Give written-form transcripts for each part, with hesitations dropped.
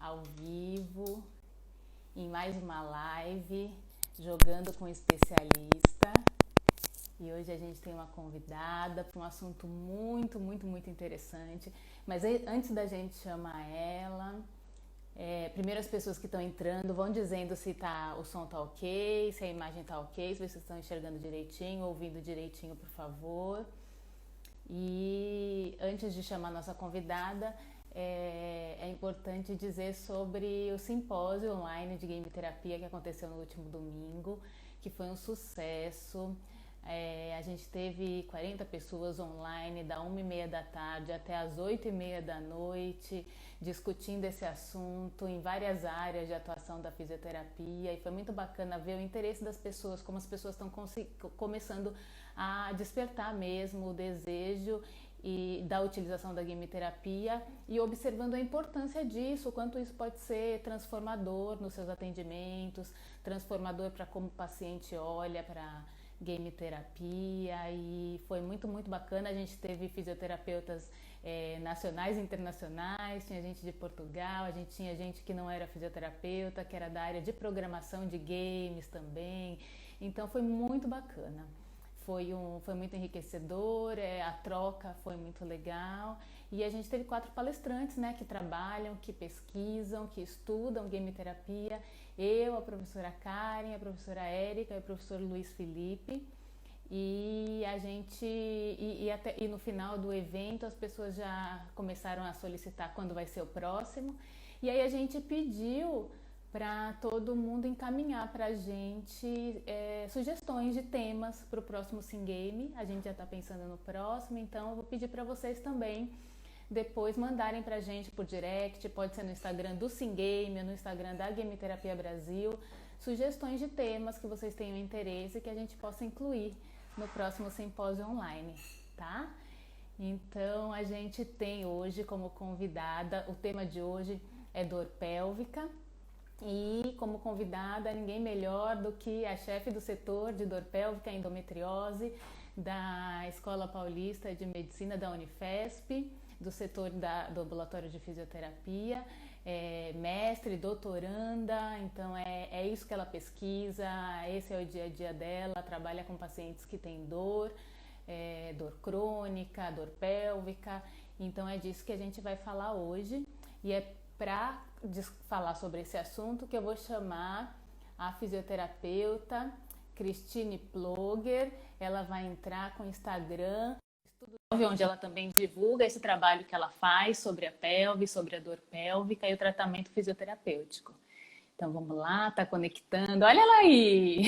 ao vivo, em mais uma live, jogando com especialista. E hoje a gente tem uma convidada para um assunto muito interessante. Mas antes da gente chamar ela, primeiro as pessoas que estão entrando vão dizendo se o som tá ok, se a imagem tá ok, se vocês estão enxergando direitinho, ouvindo direitinho, por favor. E antes de chamar a nossa convidada, é importante dizer sobre o simpósio online de game terapia que aconteceu no último domingo, que foi um sucesso. A gente teve 40 pessoas online da 1h30 da tarde até as 8h30 da noite, discutindo esse assunto em várias áreas de atuação da fisioterapia, e foi muito bacana ver o interesse das pessoas, como as pessoas estão começando a despertar mesmo o desejo da utilização da game terapia e observando a importância disso, o quanto isso pode ser transformador nos seus atendimentos, transformador para como o paciente olha para game terapia. E foi muito bacana. A gente teve fisioterapeutas nacionais e internacionais, tinha gente de Portugal, a gente tinha gente que não era fisioterapeuta, que era da área de programação de games também. Então foi muito bacana. Foi muito enriquecedor, a troca foi muito legal. E a gente teve 4 palestrantes, né, que trabalham, que pesquisam, que estudam game terapia. Eu, a professora Karen, a professora Érica e o professor Luiz Felipe. E a gente e no final do evento as pessoas já começaram a solicitar quando vai ser o próximo. E aí a gente pediu para todo mundo encaminhar para a gente sugestões de temas para o próximo Sim Game. A gente já está pensando no próximo, então eu vou pedir para vocês também depois mandarem para a gente por direct, pode ser no Instagram do Sim Game ou no Instagram da Game Terapia Brasil, sugestões de temas que vocês tenham interesse e que a gente possa incluir no próximo simpósio online, tá? Então a gente tem hoje como convidada, o tema de hoje é dor pélvica. E como convidada, ninguém melhor do que a chefe do setor de dor pélvica e endometriose da Escola Paulista de Medicina da Unifesp, do setor do ambulatório de fisioterapia, mestre, doutoranda. Então é isso que ela pesquisa, esse é o dia a dia dela, trabalha com pacientes que têm dor crônica, dor pélvica. Então é disso que a gente vai falar hoje, e é para falar sobre esse assunto que eu vou chamar a fisioterapeuta Christine Ploger. Ela vai entrar com o Instagram, onde ela também divulga esse trabalho que ela faz sobre a pelve, sobre a dor pélvica e o tratamento fisioterapêutico. Então vamos lá, tá conectando. Olha ela aí!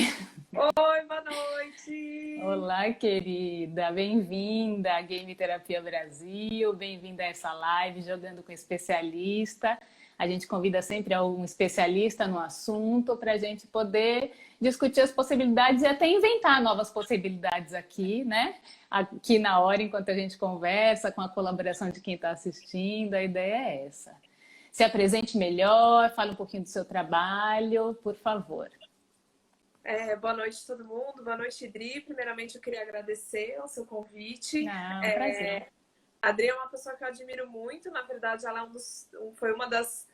Oi, boa noite! Olá, querida! Bem-vinda à Game Terapia Brasil, bem-vinda a essa live Jogando com Especialista. A gente convida sempre um especialista no assunto para a gente poder discutir as possibilidades e até inventar novas possibilidades aqui, né? Aqui na hora, enquanto a gente conversa, com a colaboração de quem está assistindo, a ideia é essa. Se apresente melhor, fale um pouquinho do seu trabalho, por favor. Boa noite a todo mundo, boa noite, Dri. Primeiramente, eu queria agradecer o seu convite. Prazer. A Adri é uma pessoa que eu admiro muito, na verdade, ela foi uma das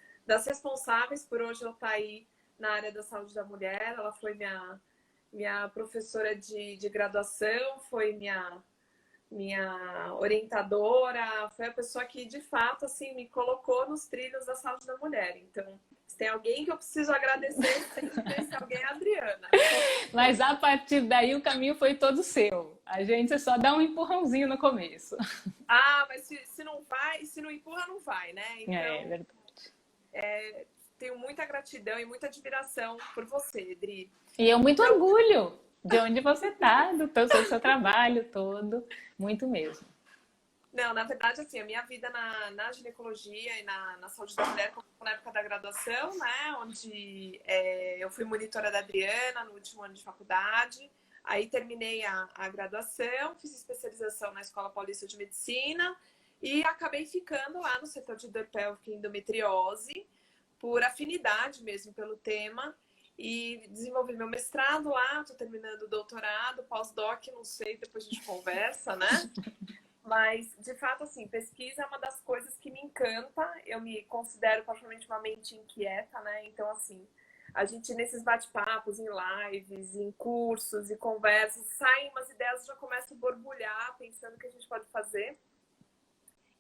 responsáveis por hoje eu estar aí na área da saúde da mulher. Ela foi minha professora de graduação, foi minha orientadora, foi a pessoa que, de fato, assim, me colocou nos trilhos da saúde da mulher. Então, se tem alguém que eu preciso agradecer, esse alguém é a Adriana. Mas a partir daí o caminho foi todo seu. A gente só dá um empurrãozinho no começo. Mas se não vai, se não empurra, não vai, né? Então, é verdade. Tenho muita gratidão e muita admiração por você, Dri. E eu muito orgulho de onde você está, do seu trabalho todo, muito mesmo. Não, na verdade, assim, a minha vida na ginecologia e na saúde da mulher começou na época da graduação, né? Onde eu fui monitora da Adriana no último ano de faculdade. Aí terminei a graduação, fiz especialização na Escola Paulista de Medicina e acabei ficando lá no setor de dor pélvica e endometriose, por afinidade mesmo pelo tema. E desenvolvi meu mestrado lá, estou terminando o doutorado, pós-doc, não sei, depois a gente conversa, né? Mas, de fato, assim, pesquisa é uma das coisas que me encanta. Eu me considero particularmente uma mente inquieta, né? Então, assim, a gente nesses bate-papos, em lives, em cursos e conversas, saem umas ideias, já começa a borbulhar, pensando o que a gente pode fazer.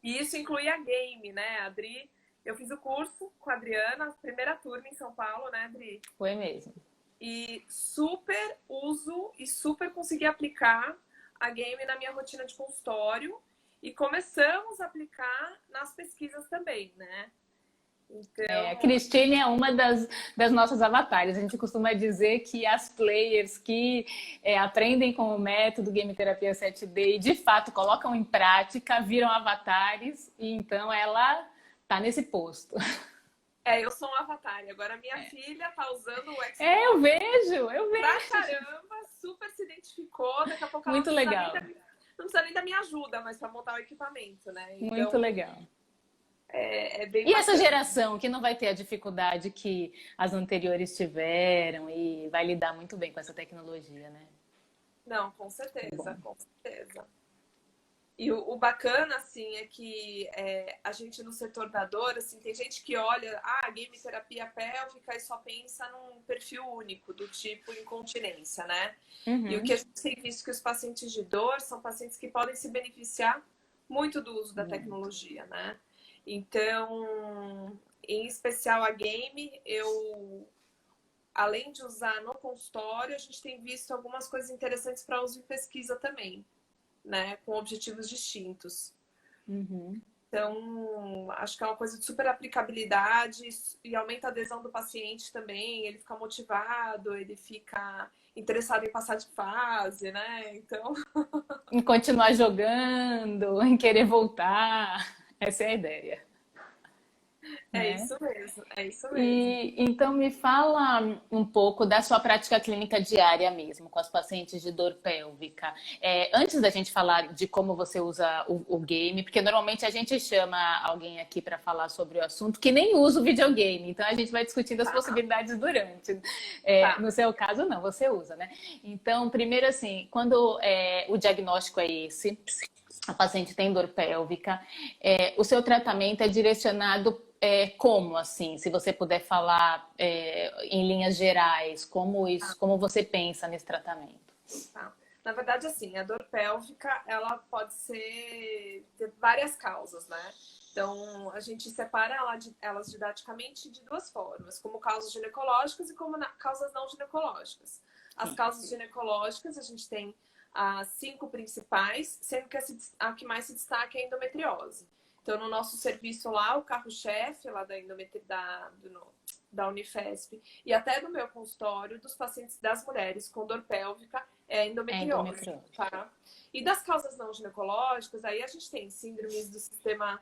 E isso inclui a game, né, Adri? Eu fiz o curso com a Adriana, primeira turma em São Paulo, né, Adri? Foi mesmo. E super uso e super consegui aplicar a game na minha rotina de consultório e começamos a aplicar nas pesquisas também, né? A Então, Cristine é uma das nossas avatares. A gente costuma dizer que as players que aprendem com o método Game Terapia 7D e de fato colocam em prática, viram avatares e então ela está nesse posto. eu sou um avatar. E agora minha filha tá usando o Xbox. Eu vejo. Pra caramba, super se identificou. Daqui a pouco ela Muito legal. não precisa nem da minha ajuda, mas para montar o equipamento, né? Então, muito legal. É bem E bacana. essa geração que não vai ter a dificuldade que as anteriores tiveram e vai lidar muito bem com essa tecnologia, né? Não, com certeza, com certeza. E o bacana, assim, é que a gente no setor da dor, assim, tem gente que olha, game terapia pélvica e só pensa num perfil único, do tipo incontinência, né? E o que a gente tem visto que os pacientes de dor são pacientes que podem se beneficiar muito do uso da tecnologia, né? Então, em especial a game, além de usar no consultório, a gente tem visto algumas coisas interessantes para uso em pesquisa também, né? Com objetivos distintos. Então, acho que é uma coisa de super aplicabilidade e aumenta a adesão do paciente também. Ele fica motivado, ele fica interessado em passar de fase, né? Então... Em continuar jogando, em querer voltar. Essa é a ideia. É isso mesmo, é isso mesmo. E então me fala um pouco da sua prática clínica diária mesmo, com as pacientes de dor pélvica. Antes da gente falar de como você usa o game, porque normalmente a gente chama alguém aqui para falar sobre o assunto que nem usa o videogame, então a gente vai discutindo as possibilidades durante. No seu caso, não, você usa, né? Então, primeiro assim, quando o diagnóstico é esse, a paciente tem dor pélvica, o seu tratamento é direcionado como, assim, se você puder falar em linhas gerais, como você pensa nesse tratamento? Tá. Na verdade, assim, a dor pélvica, ela pode ter várias causas, né? Então, a gente separa elas didaticamente de duas formas, como causas ginecológicas e como causas não ginecológicas. As causas ginecológicas, a gente tem as 5 principais, sendo que a que mais se destaca é a endometriose. Então, no nosso serviço lá, o carro-chefe lá da Unifesp e até do meu consultório, dos pacientes das mulheres com dor pélvica, é endometriose. Tá? E das causas não ginecológicas, aí a gente tem síndromes do sistema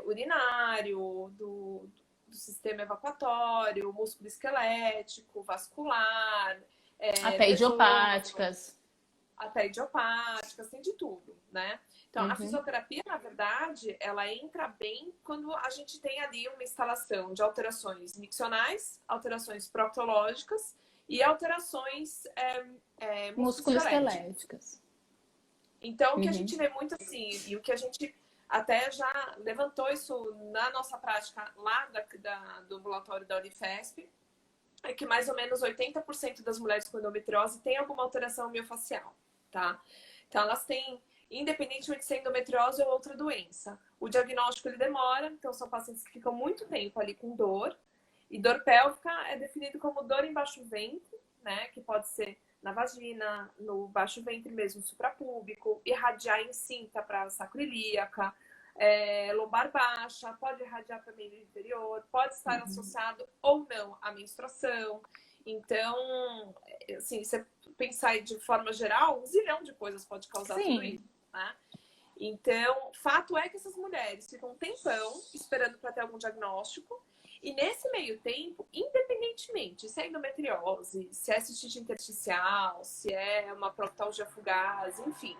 urinário, do sistema evacuatório, músculo esquelético, vascular, até idiopáticas. Até idiopáticas, tem de tudo, né? Então, a fisioterapia, na verdade, ela entra bem quando a gente tem ali uma instalação de alterações miccionais, alterações proctológicas e alterações musculoesqueléticas. Então, o que a gente vê muito assim, e o que a gente até já levantou isso na nossa prática lá do ambulatório da Unifesp, é que mais ou menos 80% das mulheres com endometriose têm alguma alteração miofacial, tá? Então, elas têm, independentemente de ser endometriose ou outra doença. O diagnóstico, ele demora, então são pacientes que ficam muito tempo ali com dor. E dor pélvica é definido como dor em baixo ventre, né? Que pode ser na vagina, no baixo ventre mesmo, suprapúbico, irradiar em cinta para sacroiliaca, lombar baixa, pode irradiar para meio inferior, pode estar associado ou não à menstruação. Então, assim, você pensar de forma geral, 1 zilhão de coisas pode causar tudo isso, né? Então, fato é que essas mulheres ficam um tempão esperando para ter algum diagnóstico. E nesse meio tempo, independentemente se é endometriose, se é cistite intersticial, se é uma proctalgia fugaz, enfim,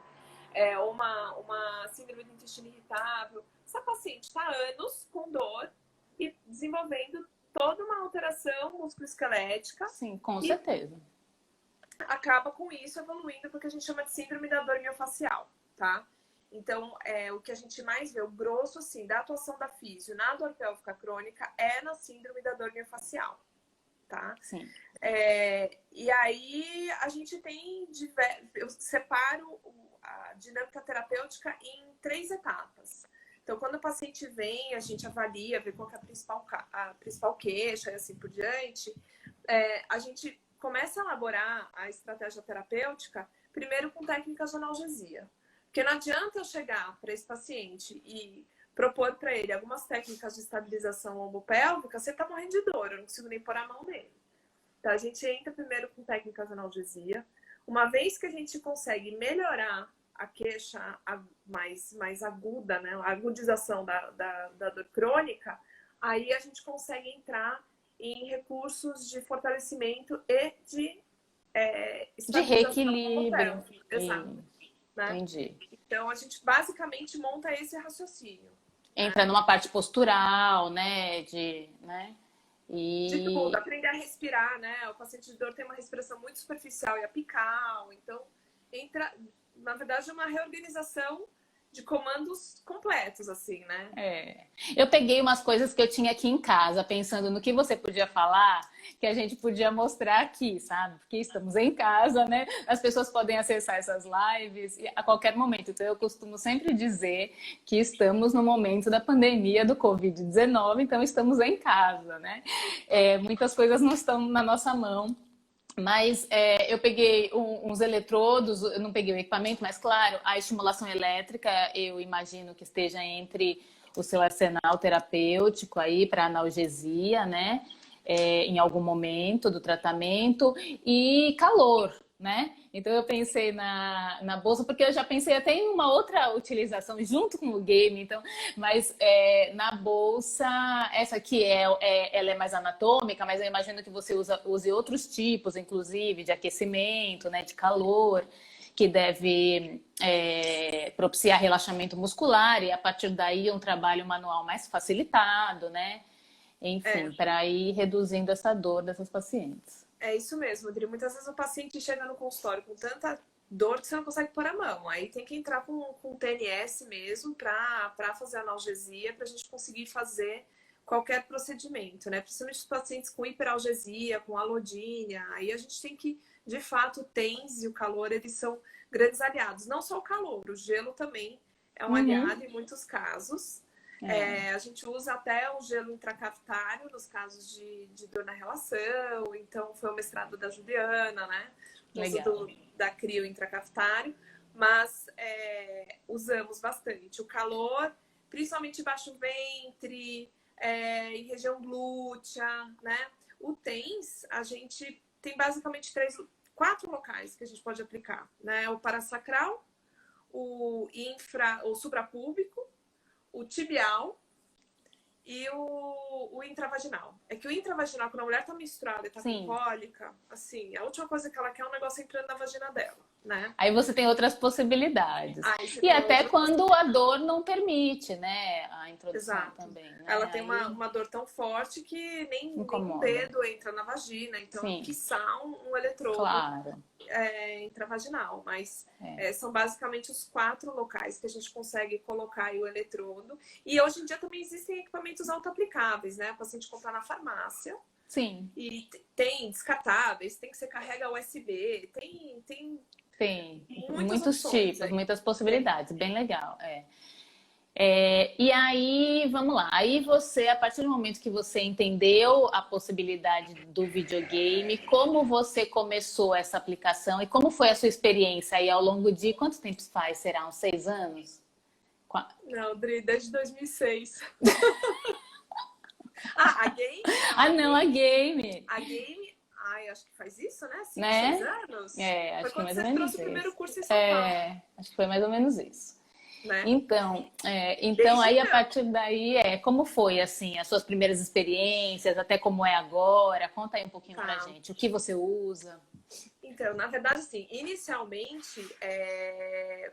uma síndrome do intestino irritável, essa paciente está há anos com dor e desenvolvendo toda uma alteração musculoesquelética. Sim, com certeza. Acaba com isso evoluindo porque a gente chama de síndrome da dor miofacial, tá? Então, o que a gente mais vê, o grosso, assim, da atuação da físio na dor pélvica crônica é na síndrome da dor miofascial, tá? Sim. E aí, a gente tem eu separo a dinâmica terapêutica em 3 etapas. Então, quando o paciente vem, a gente avalia, vê qual que é a principal queixa e assim por diante, a gente começa a elaborar a estratégia terapêutica primeiro com técnicas de analgesia. Porque não adianta eu chegar para esse paciente e propor para ele algumas técnicas de estabilização lombopélvica, você está morrendo de dor, eu não consigo nem pôr a mão nele. Então, a gente entra primeiro com técnicas de analgesia. Uma vez que a gente consegue melhorar a queixa mais aguda, né, a agudização da dor crônica, aí a gente consegue entrar em recursos de fortalecimento e de reequilíbrio. Exato. Né? Entendi. Então, a gente basicamente monta esse raciocínio. Entra numa parte postural, né? De tudo, aprender a respirar, né? O paciente de dor tem uma respiração muito superficial e apical. Então, entra, na verdade, uma reorganização de comandos completos, assim, né? Eu peguei umas coisas que eu tinha aqui em casa, pensando no que você podia falar, que a gente podia mostrar aqui, sabe? Porque estamos em casa, né? As pessoas podem acessar essas lives a qualquer momento. Então, eu costumo sempre dizer que estamos no momento da pandemia do Covid-19, então estamos em casa, né? Muitas coisas não estão na nossa mão. Mas eu peguei uns eletrodos, eu não peguei o equipamento, mas claro, a estimulação elétrica eu imagino que esteja entre o seu arsenal terapêutico aí para analgesia, né? Em algum momento do tratamento, e calor, né? Então eu pensei na bolsa, porque eu já pensei até em uma outra utilização junto com o game, então, mas na bolsa, essa aqui ela é mais anatômica, mas eu imagino que você use outros tipos, inclusive, de aquecimento, né, de calor, que deve propiciar relaxamento muscular e a partir daí um trabalho manual mais facilitado, né? Enfim, para ir reduzindo essa dor dessas pacientes. É isso mesmo, Adri. Muitas vezes o paciente chega no consultório com tanta dor que você não consegue pôr a mão. Aí tem que entrar com TNS mesmo para fazer analgesia, para a gente conseguir fazer qualquer procedimento, né? Principalmente os pacientes com hiperalgesia, com alodínia. Aí a gente tem que, de fato, o TENS e o calor, eles são grandes aliados. Não só o calor, o gelo também é um aliado em muitos casos. A gente usa até o gelo intracavitário nos casos de dor na relação. Então, foi o mestrado da Juliana, né? Uso da crio intracavitário. Mas usamos bastante o calor, principalmente baixo ventre, em região glútea, né? O TENS, a gente tem basicamente 4 locais que a gente pode aplicar, né? O parasacral, o suprapúbico, o tibial e o intravaginal. É que o intravaginal, quando a mulher tá menstruada e tá com cólica, assim, a última coisa que ela quer é um negócio entrando na vagina dela, né? Aí você tem outras possibilidades. E até quando a dor não permite, né? A introdução também. Né? Ela tem uma dor tão forte que nem um dedo entra na vagina. Então, quiçá um eletrodo intravaginal. Mas são basicamente os 4 locais que a gente consegue colocar aí o eletrodo. E hoje em dia também existem equipamentos autoaplicáveis, né? O paciente comprar na farmácia. Sim. E tem descartáveis, tem que você carrega USB, tem muitos tipos, aí. Muitas possibilidades, bem legal. E aí, vamos lá. Aí você, a partir do momento que você entendeu a possibilidade do videogame, como você começou essa aplicação e como foi a sua experiência aí ao longo de quanto tempo faz? Será uns 6 anos? Não, Dri, desde 2006. A game? A game. A game, acho que faz isso, né? 5, né? 6 anos? Acho que mais ou menos isso. Foi quando você trouxe o primeiro curso em São Paulo. Acho que foi mais ou menos isso. Né? Então aí a partir daí, como foi assim, as suas primeiras experiências, até como é agora? Conta aí um pouquinho pra gente. O que você usa? Então, na verdade, assim, inicialmente,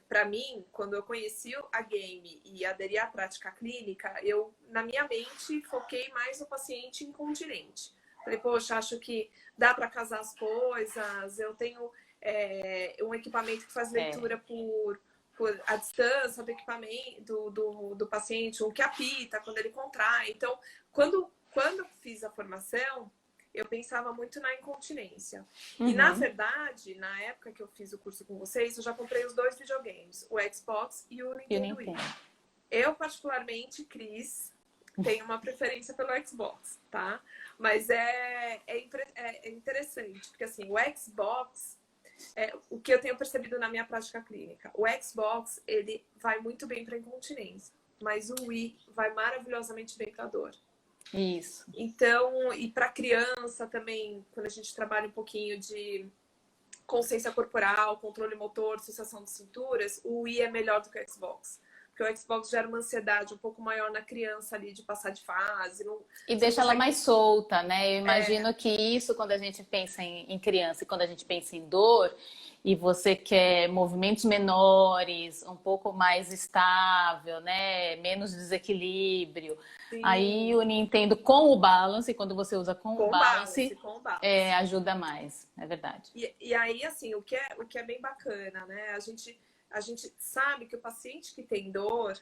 para mim, quando eu conheci a game e aderi à prática clínica, eu, na minha mente, foquei mais no paciente incontinente. Falei, poxa, acho que dá para casar as coisas, eu tenho um equipamento que faz leitura a distância do equipamento do paciente, o que apita, quando ele contrai. Então, quando eu fiz a formação, eu pensava muito na incontinência. E, na verdade, na época que eu fiz o curso com vocês, eu já comprei os 2 videogames, o Xbox e o Nintendo Wii. Eu, particularmente, Cris, tenho uma preferência pelo Xbox, tá? Mas é interessante, porque assim, o Xbox, o que eu tenho percebido na minha prática clínica, o Xbox, ele vai muito bem para incontinência, mas o Wii vai maravilhosamente bem para dor. Isso. Então, e para criança também, quando a gente trabalha um pouquinho de consciência corporal, controle motor, associação de cinturas, o Wii é melhor do que o Xbox. Porque o Xbox gera uma ansiedade um pouco maior na criança ali de passar de fase. E deixa ela mais solta, né? Eu imagino que isso, quando a gente pensa em criança e quando a gente pensa em dor, e você quer movimentos menores, um pouco mais estável, né? Menos desequilíbrio. Sim. Aí o Nintendo com o balance, quando você usa com o balance, ajuda mais, é verdade. E aí, assim, o que é bem bacana, né? A gente sabe que o paciente que tem dor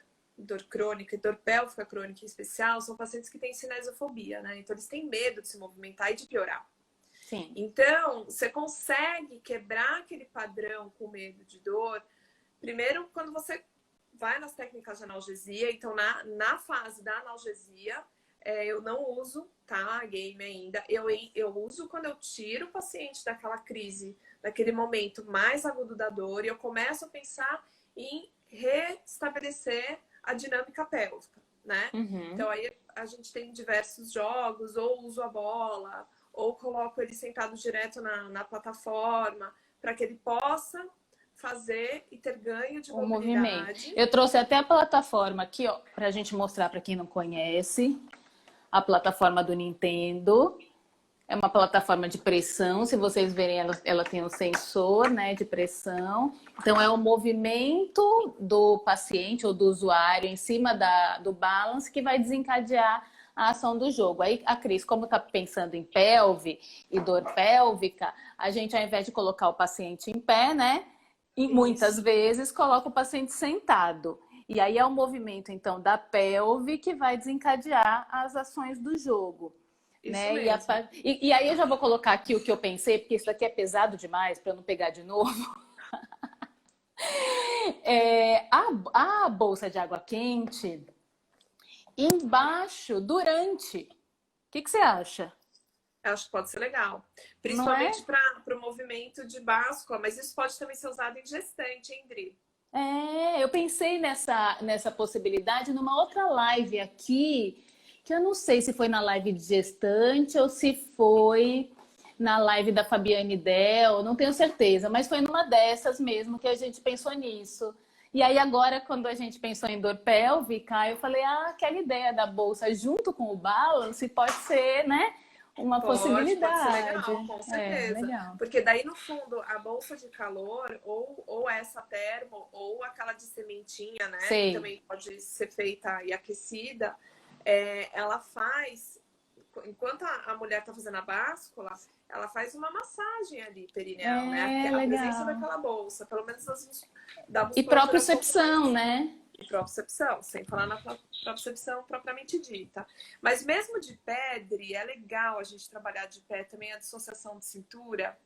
crônica e dor pélvica crônica em especial, são pacientes que têm cinesiofobia, né? Então, eles têm medo de se movimentar e de piorar. Sim. Então, você consegue quebrar aquele padrão com medo de dor, primeiro quando você vai nas técnicas de analgesia. Então, na fase da analgesia, eu não uso, tá, game ainda. Eu uso quando eu tiro o paciente daquela crise, daquele momento mais agudo da dor, e eu começo a pensar em restabelecer a dinâmica pélvica, né? Então, aí a gente tem diversos jogos, ou uso a bola, ou coloco ele sentado direto na plataforma, para que ele possa fazer e ter ganho de mobilidade. Eu trouxe até a plataforma aqui, ó, para a gente mostrar para quem não conhece. A plataforma do Nintendo. É uma plataforma de pressão. Se vocês verem, ela tem um sensor, né, de pressão. Então, é o movimento do paciente ou do usuário em cima do balance que vai desencadear a ação do jogo. Aí, a Cris, como está pensando em pelve e dor pélvica, a gente, ao invés de colocar o paciente em pé, né, e muitas vezes coloca o paciente sentado. E aí é o movimento, então, da pelve que vai desencadear as ações do jogo. Isso né? mesmo. E aí eu já vou colocar aqui o que eu pensei, porque isso daqui é pesado demais para eu não pegar de novo. A bolsa de água quente, embaixo, durante. O que você acha? Acho que pode ser legal. Principalmente para o movimento de báscula, mas isso pode também ser usado em gestante, hein, Dri? Eu pensei nessa possibilidade numa outra live aqui, que eu não sei se foi na live de gestante ou se foi na live da Fabiane Del, não tenho certeza, mas foi numa dessas mesmo que a gente pensou nisso. E aí agora, quando a gente pensou em dor pélvica, eu falei, aquela ideia da bolsa junto com o balance pode ser, né? Uma possibilidade. Pode ser legal, com certeza. Legal. Porque daí, no fundo, a bolsa de calor, ou essa termo, ou aquela de sementinha, né? Sei. Que também pode ser feita e aquecida, ela faz, enquanto a mulher está fazendo a báscula, ela faz uma massagem ali perineal, né? A presença daquela bolsa, pelo menos da musculatura. E propriocepção, né? E propriocepção, sem falar na propriocepção propriamente dita. Mas mesmo de pé, Dri, é legal a gente trabalhar de pé também a dissociação de cintura,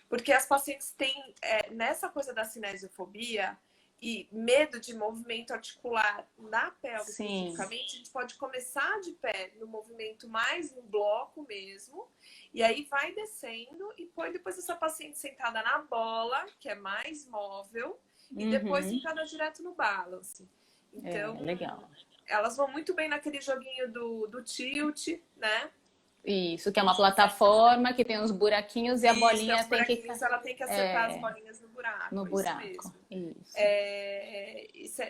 porque as pacientes têm, nessa coisa da cinesiofobia e medo de movimento articular na pelve especificamente, a gente pode começar de pé no movimento mais no bloco mesmo, e aí vai descendo e põe depois essa paciente sentada na bola, que é mais móvel, e depois sentada direto no balance. Então, legal. Elas vão muito bem naquele joguinho do tilt, né? Isso, que é uma plataforma que tem uns buraquinhos e a bolinha tem que... Ela tem que acertar as bolinhas no buraco. No buraco, isso.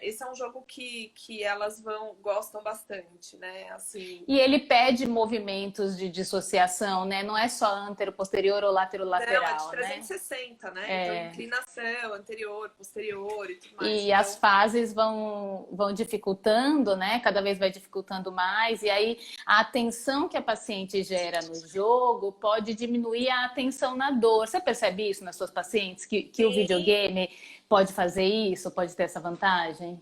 Esse é um jogo que elas gostam bastante, né? Assim... E ele pede movimentos de dissociação, né? Não é só antero-posterior ou látero-lateral, né? Não, é de 360, né? Então, inclinação, anterior, posterior e tudo mais. E as fases vão dificultando, né? Cada vez vai dificultando mais. E aí, a atenção que a paciente gera no jogo pode diminuir a atenção na dor. Você percebe isso nas suas pacientes? Que o videogame pode fazer isso? Pode ter essa vantagem?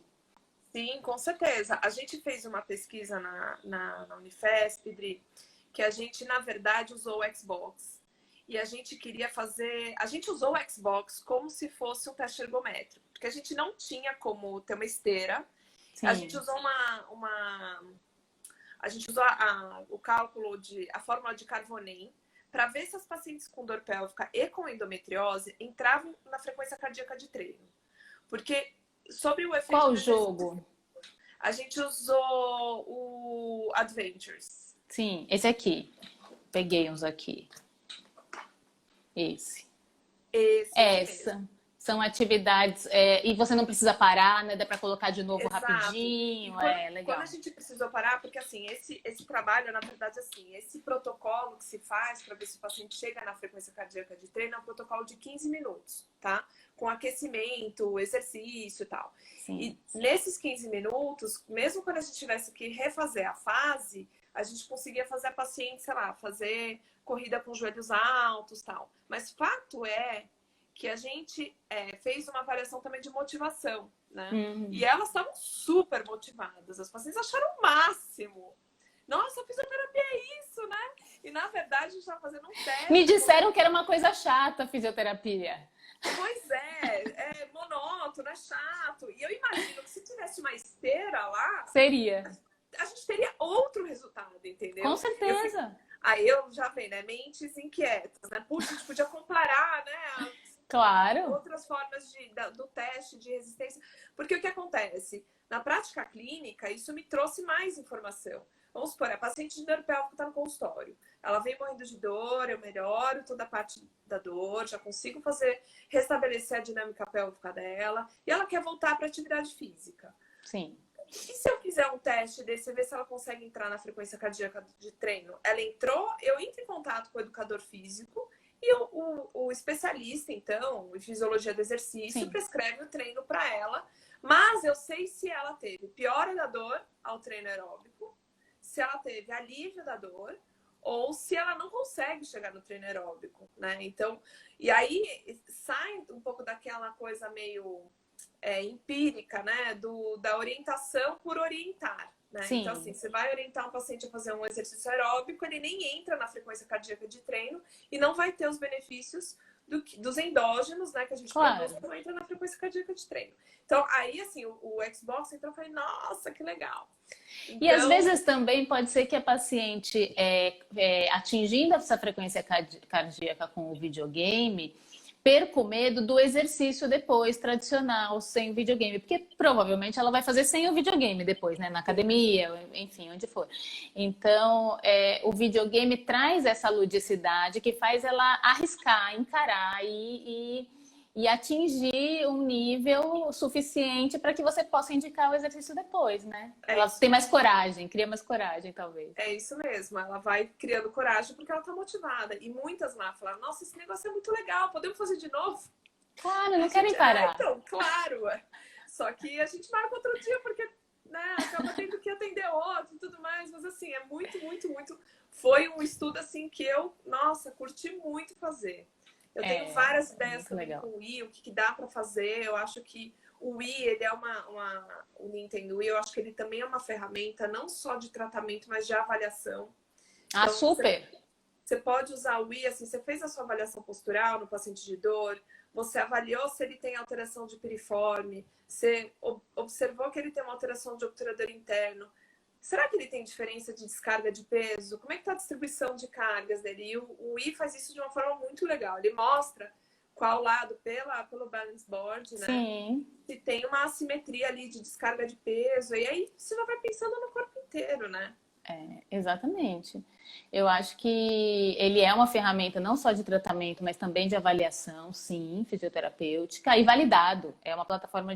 Sim, com certeza. A gente fez uma pesquisa na Unifesp, Dri, que a gente, na verdade, usou o Xbox. E a gente queria fazer. A gente usou o Xbox como se fosse um teste ergométrico, porque a gente não tinha como ter uma esteira. Sim. A gente usou a gente usou o cálculo a fórmula de Carbonem para ver se as pacientes com dor pélvica e com endometriose entravam na frequência cardíaca de treino. Porque sobre o efeito. Qual jogo? A gente usou o Adventures. Sim, esse aqui. Peguei uns aqui. Esse. Essa. Mesmo. São atividades. E você não precisa parar, né? Dá para colocar de novo. Exato. Rapidinho. Legal. Quando a gente precisou parar, porque assim, esse trabalho, na verdade, assim, esse protocolo que se faz para ver se o paciente chega na frequência cardíaca de treino é um protocolo de 15 minutos, tá? Com aquecimento, exercício e tal. Sim. E nesses 15 minutos, mesmo quando a gente tivesse que refazer a fase, a gente conseguia fazer a paciente, sei lá, fazer corrida com joelhos altos e tal. Mas fato é que a gente fez uma avaliação também de motivação, né? Uhum. E elas estavam super motivadas. As pacientes acharam o máximo. Nossa, a fisioterapia é isso, né? E, na verdade, a gente estava fazendo um teste. Me disseram que era uma coisa chata a fisioterapia. Pois é monótono, é chato. E eu imagino que se tivesse uma esteira lá... Seria. A gente teria outro resultado, entendeu? Com certeza. Aí eu já vi, né? Mentes inquietas, né? Puxa, a gente podia comparar, né? Claro. Outras formas do teste de resistência. Porque o que acontece? Na prática clínica, isso me trouxe mais informação. Vamos supor, a paciente de dor pélvica está no consultório. Ela vem morrendo de dor, eu melhoro toda a parte da dor, já consigo restabelecer a dinâmica pélvica dela. E ela quer voltar para a atividade física. Sim. E se eu fizer um teste desse, ver se ela consegue entrar na frequência cardíaca de treino? Ela entrou, eu entro em contato com o educador físico e o especialista, então, em fisiologia do exercício, Sim. prescreve o treino para ela. Mas eu sei se ela teve piora da dor ao treino aeróbico, se ela teve alívio da dor, ou se ela não consegue chegar no treino aeróbico, né? Então, e aí sai um pouco daquela coisa meio empírica, né? Da orientação por orientar, né? Sim. Então, assim, você vai orientar um paciente a fazer um exercício aeróbico, ele nem entra na frequência cardíaca de treino e não vai ter os benefícios dos endógenos, né? Que a gente claro. produz, não entra na frequência cardíaca de treino. Então, aí, assim, o Xbox entrou e falei, nossa, que legal. Então... E às vezes também pode ser que a paciente, atingindo essa frequência cardíaca com o videogame, perca o medo do exercício depois, tradicional, sem o videogame. Porque provavelmente ela vai fazer sem o videogame depois, né? Na academia, enfim, onde for. Então, o videogame traz essa ludicidade que faz ela arriscar, encarar e atingir um nível suficiente para que você possa indicar o exercício depois, né? Ela tem mais coragem, cria mais coragem, talvez. É isso mesmo, ela vai criando coragem porque ela tá motivada. E muitas lá falaram, nossa, esse negócio é muito legal, podemos fazer de novo? Claro, não querem parar. Então, claro. Só que a gente marca outro dia porque, né, acaba tendo que atender outro e tudo mais. Mas assim, é muito, muito, muito... Foi um estudo assim que eu, nossa, curti muito fazer. Eu tenho várias ideias também com o Wii, o que dá para fazer. Eu acho que o Wii, ele é o Nintendo Wii, eu acho que ele também é uma ferramenta não só de tratamento, mas de avaliação. Ah, então, super! Você pode usar o Wii, assim, você fez a sua avaliação postural no paciente de dor, você avaliou se ele tem alteração de piriforme, você observou que ele tem uma alteração de obturador interno. Será que ele tem diferença de descarga de peso? Como é que está a distribuição de cargas dele? E o Wii faz isso de uma forma muito legal. Ele mostra qual lado, pelo balance board, né? Sim. Se tem uma assimetria ali de descarga de peso. E aí você já vai pensando no corpo inteiro, né? Exatamente. Eu acho que ele é uma ferramenta não só de tratamento, mas também de avaliação, sim, fisioterapêutica e validado. É uma plataforma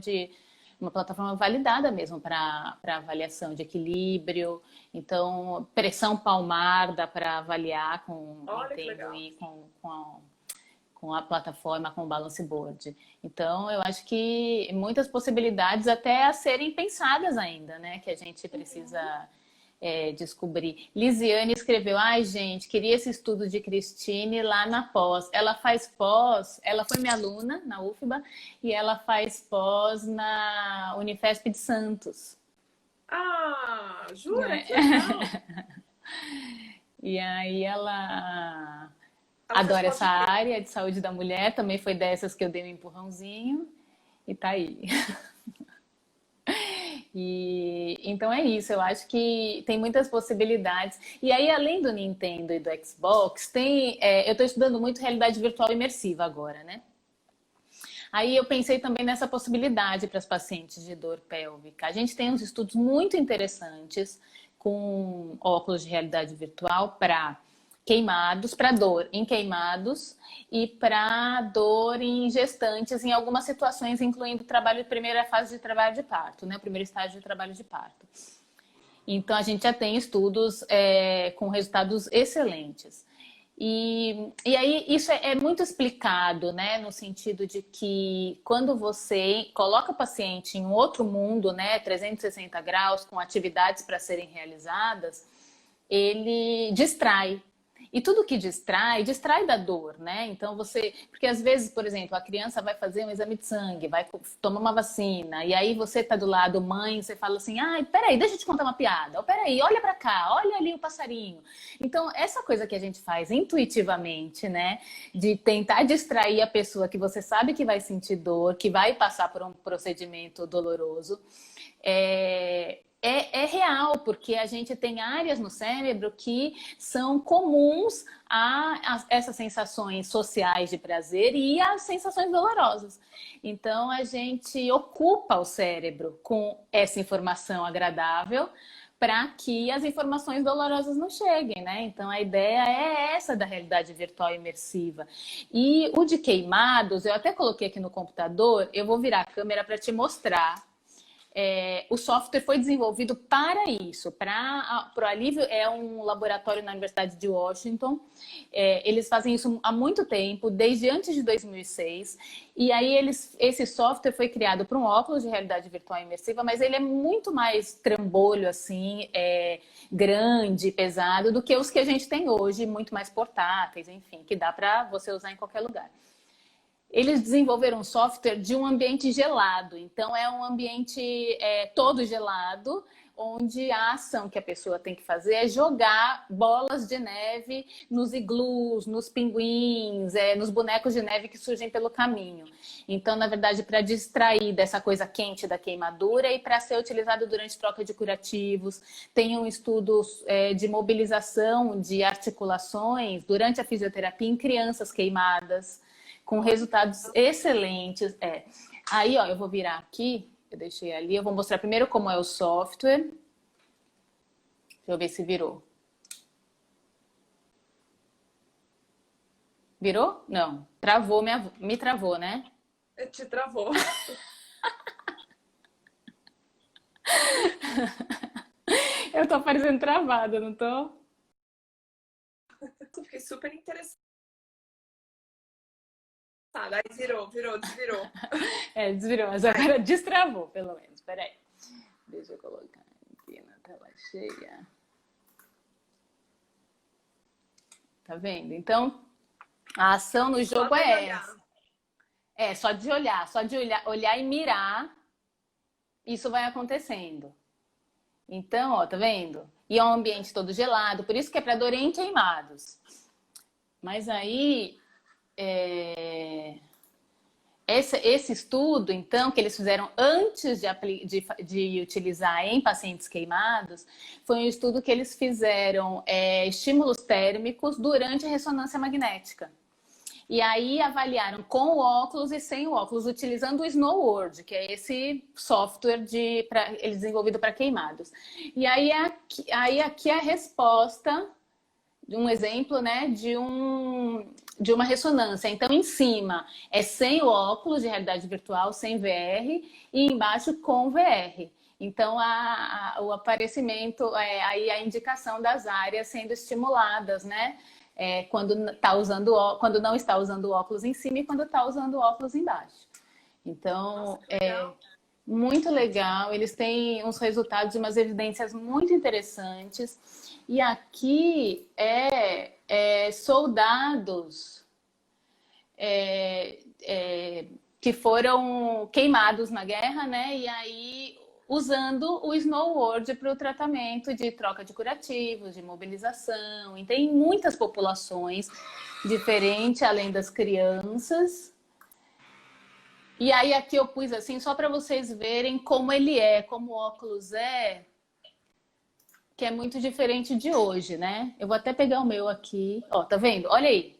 validada mesmo para avaliação de equilíbrio. Então, pressão palmar dá para avaliar com a plataforma, com o balance board. Então, eu acho que muitas possibilidades até a serem pensadas ainda, né? Que a gente precisa descobrir. Lisiane escreveu, ai gente, queria esse estudo de Cristine lá na pós. Ela faz pós, ela foi minha aluna na UFBA e ela faz pós na Unifesp de Santos. Ah, jura? Que legal. E aí ela Ela faz adora pós essa de quê? área de saúde da mulher, também foi dessas que eu dei um empurrãozinho e tá aí. E então é isso, eu acho que tem muitas possibilidades. E aí, além do Nintendo e do Xbox, eu estou estudando muito realidade virtual imersiva agora, né? Aí eu pensei também nessa possibilidade para as pacientes de dor pélvica. A gente tem uns estudos muito interessantes com óculos de realidade virtual para queimados, para dor em queimados e para dor em gestantes em algumas situações, incluindo trabalho, primeira fase de trabalho de parto, né? O primeiro estágio de trabalho de parto. Então a gente já tem estudos com resultados excelentes. E aí isso é muito explicado, né? No sentido de que quando você coloca o paciente em um outro mundo, né? 360 graus, com atividades para serem realizadas, ele distrai. E tudo que distrai, distrai da dor, né? Então você. Porque às vezes, por exemplo, a criança vai fazer um exame de sangue, vai tomar uma vacina, e aí você tá do lado, mãe, você fala assim: ai, peraí, deixa eu te contar uma piada. Ou peraí, olha pra cá, olha ali o passarinho. Então, essa coisa que a gente faz intuitivamente, né? De tentar distrair a pessoa que você sabe que vai sentir dor, que vai passar por um procedimento doloroso, é real, porque a gente tem áreas no cérebro que são comuns a essas sensações sociais de prazer e às sensações dolorosas. Então, a gente ocupa o cérebro com essa informação agradável para que as informações dolorosas não cheguem, né? Então, a ideia é essa da realidade virtual imersiva. E o de queimados, eu até coloquei aqui no computador, eu vou virar a câmera para te mostrar. O software foi desenvolvido para isso, para o alívio. É um laboratório na Universidade de Washington. Eles fazem isso há muito tempo, desde antes de 2006. E aí esse software foi criado para um óculos de realidade virtual imersiva, mas ele é muito mais trambolho, assim, grande, pesado, do que os que a gente tem hoje, muito mais portáteis, enfim, que dá para você usar em qualquer lugar. Eles desenvolveram um software de um ambiente gelado. Então, é um ambiente todo gelado, onde a ação que a pessoa tem que fazer é jogar bolas de neve nos iglus, nos pinguins, nos bonecos de neve que surgem pelo caminho. Então, na verdade, para distrair dessa coisa quente da queimadura e para ser utilizado durante troca de curativos. Tem um estudo de mobilização de articulações durante a fisioterapia em crianças queimadas, com resultados excelentes. Aí, ó, eu vou virar aqui, eu deixei ali, eu vou mostrar primeiro como é o software. Deixa eu ver se virou. Virou? Não. Travou, me travou, né? Te travou. Eu tô parecendo travada, não tô? Fiquei super interessada. Aí virou, desvirou. Desvirou, mas agora destravou, pelo menos. Peraí. Deixa eu colocar aqui na tela cheia. Tá vendo? Então, a ação no jogo é essa. Só de olhar e mirar, isso vai acontecendo. Então, ó, tá vendo? E é um ambiente todo gelado, por isso que é para dor em queimados. Mas aí, esse estudo, então, que eles fizeram antes de utilizar em pacientes queimados, foi um estudo que eles fizeram estímulos térmicos durante a ressonância magnética. E aí avaliaram com o óculos e sem o óculos, utilizando o SnowWorld, que é esse software desenvolvido para queimados. E aí aqui a resposta de um exemplo, né, de uma ressonância. Então, em cima é sem o óculos de realidade virtual, sem VR, e embaixo com VR. Então, o aparecimento, aí a indicação das áreas sendo estimuladas, né? Quando não está usando o óculos em cima e quando está usando o óculos embaixo. Então, nossa, muito legal. Eles têm uns resultados e umas evidências muito interessantes. E aqui soldados que foram queimados na guerra, né? E aí usando o snowboard para o tratamento de troca de curativos, de mobilização. E tem muitas populações diferentes, além das crianças. E aí aqui eu pus assim, só para vocês verem como ele é, como o óculos que é muito diferente de hoje, né? Eu vou até pegar o meu aqui. Ó, tá vendo? Olha aí.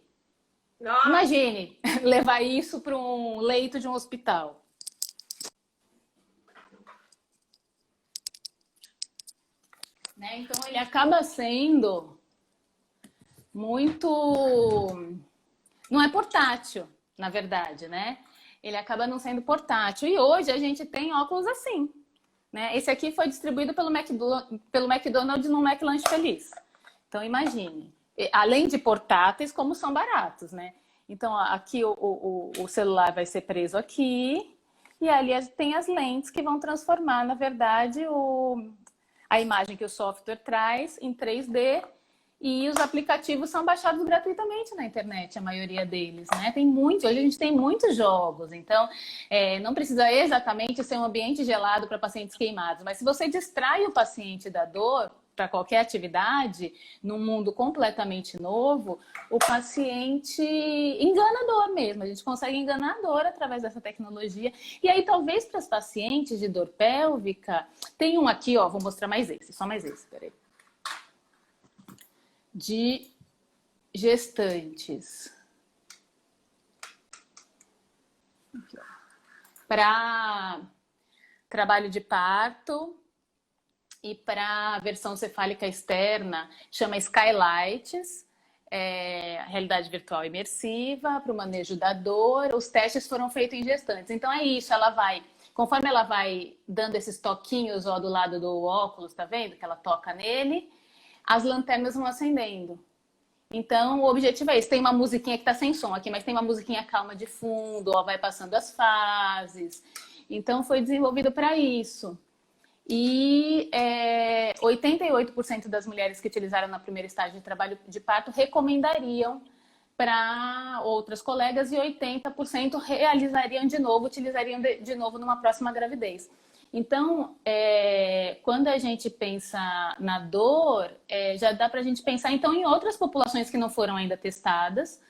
Nossa. Imagine levar isso para um leito de um hospital. Né? Então ele acaba sendo muito... Não é portátil, na verdade, né? Ele acaba não sendo portátil. E hoje a gente tem óculos assim, né? Esse aqui foi distribuído pelo McDonald's no McLanche Feliz. Então imagine, além de portáteis, como são baratos, né? Então aqui o celular vai ser preso aqui e ali tem as lentes que vão transformar, na verdade, a imagem que o software traz em 3D. E os aplicativos são baixados gratuitamente na internet, a maioria deles, né? Hoje a gente tem muitos jogos, então não precisa exatamente ser um ambiente gelado para pacientes queimados, mas se você distrai o paciente da dor para qualquer atividade, num mundo completamente novo, o paciente engana a dor mesmo, a gente consegue enganar a dor através dessa tecnologia. E aí talvez para os pacientes de dor pélvica, tem um aqui, ó, vou mostrar só mais esse, peraí. De gestantes para trabalho de parto e para versão cefálica externa, chama Skylights, realidade virtual imersiva, para o manejo da dor. Os testes foram feitos em gestantes. Então é isso, conforme ela vai dando esses toquinhos ó, do lado do óculos, tá vendo? Que ela toca nele, as lanternas vão acendendo. Então, o objetivo é esse. Tem uma musiquinha que tá sem som aqui, mas tem uma musiquinha calma de fundo, ó, vai passando as fases. Então, foi desenvolvido para isso. E 88% das mulheres que utilizaram na primeira estágio de trabalho de parto recomendariam para outras colegas e 80% realizariam de novo, utilizariam de novo numa próxima gravidez. Então, quando a gente pensa na dor, já dá para a gente pensar então em outras populações que não foram ainda testadas,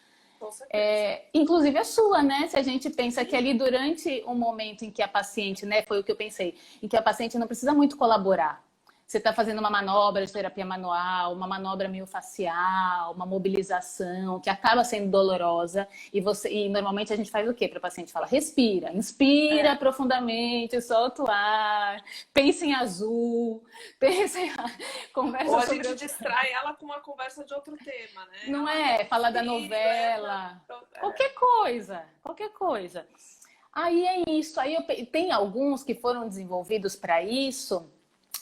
inclusive a sua, né? Se a gente pensa que ali durante um momento em que a paciente, né, foi o que eu pensei, em que a paciente não precisa muito colaborar. Você está fazendo uma manobra de terapia manual, uma manobra miofacial, uma mobilização que acaba sendo dolorosa e normalmente a gente faz o quê para o paciente? Fala, respira, inspira profundamente, solta o ar, pensa em azul, conversa Ou a sobre gente distrai ela com uma conversa de outro tema, né? Não fala da novela, qualquer coisa. Aí é isso. Tem alguns que foram desenvolvidos para isso.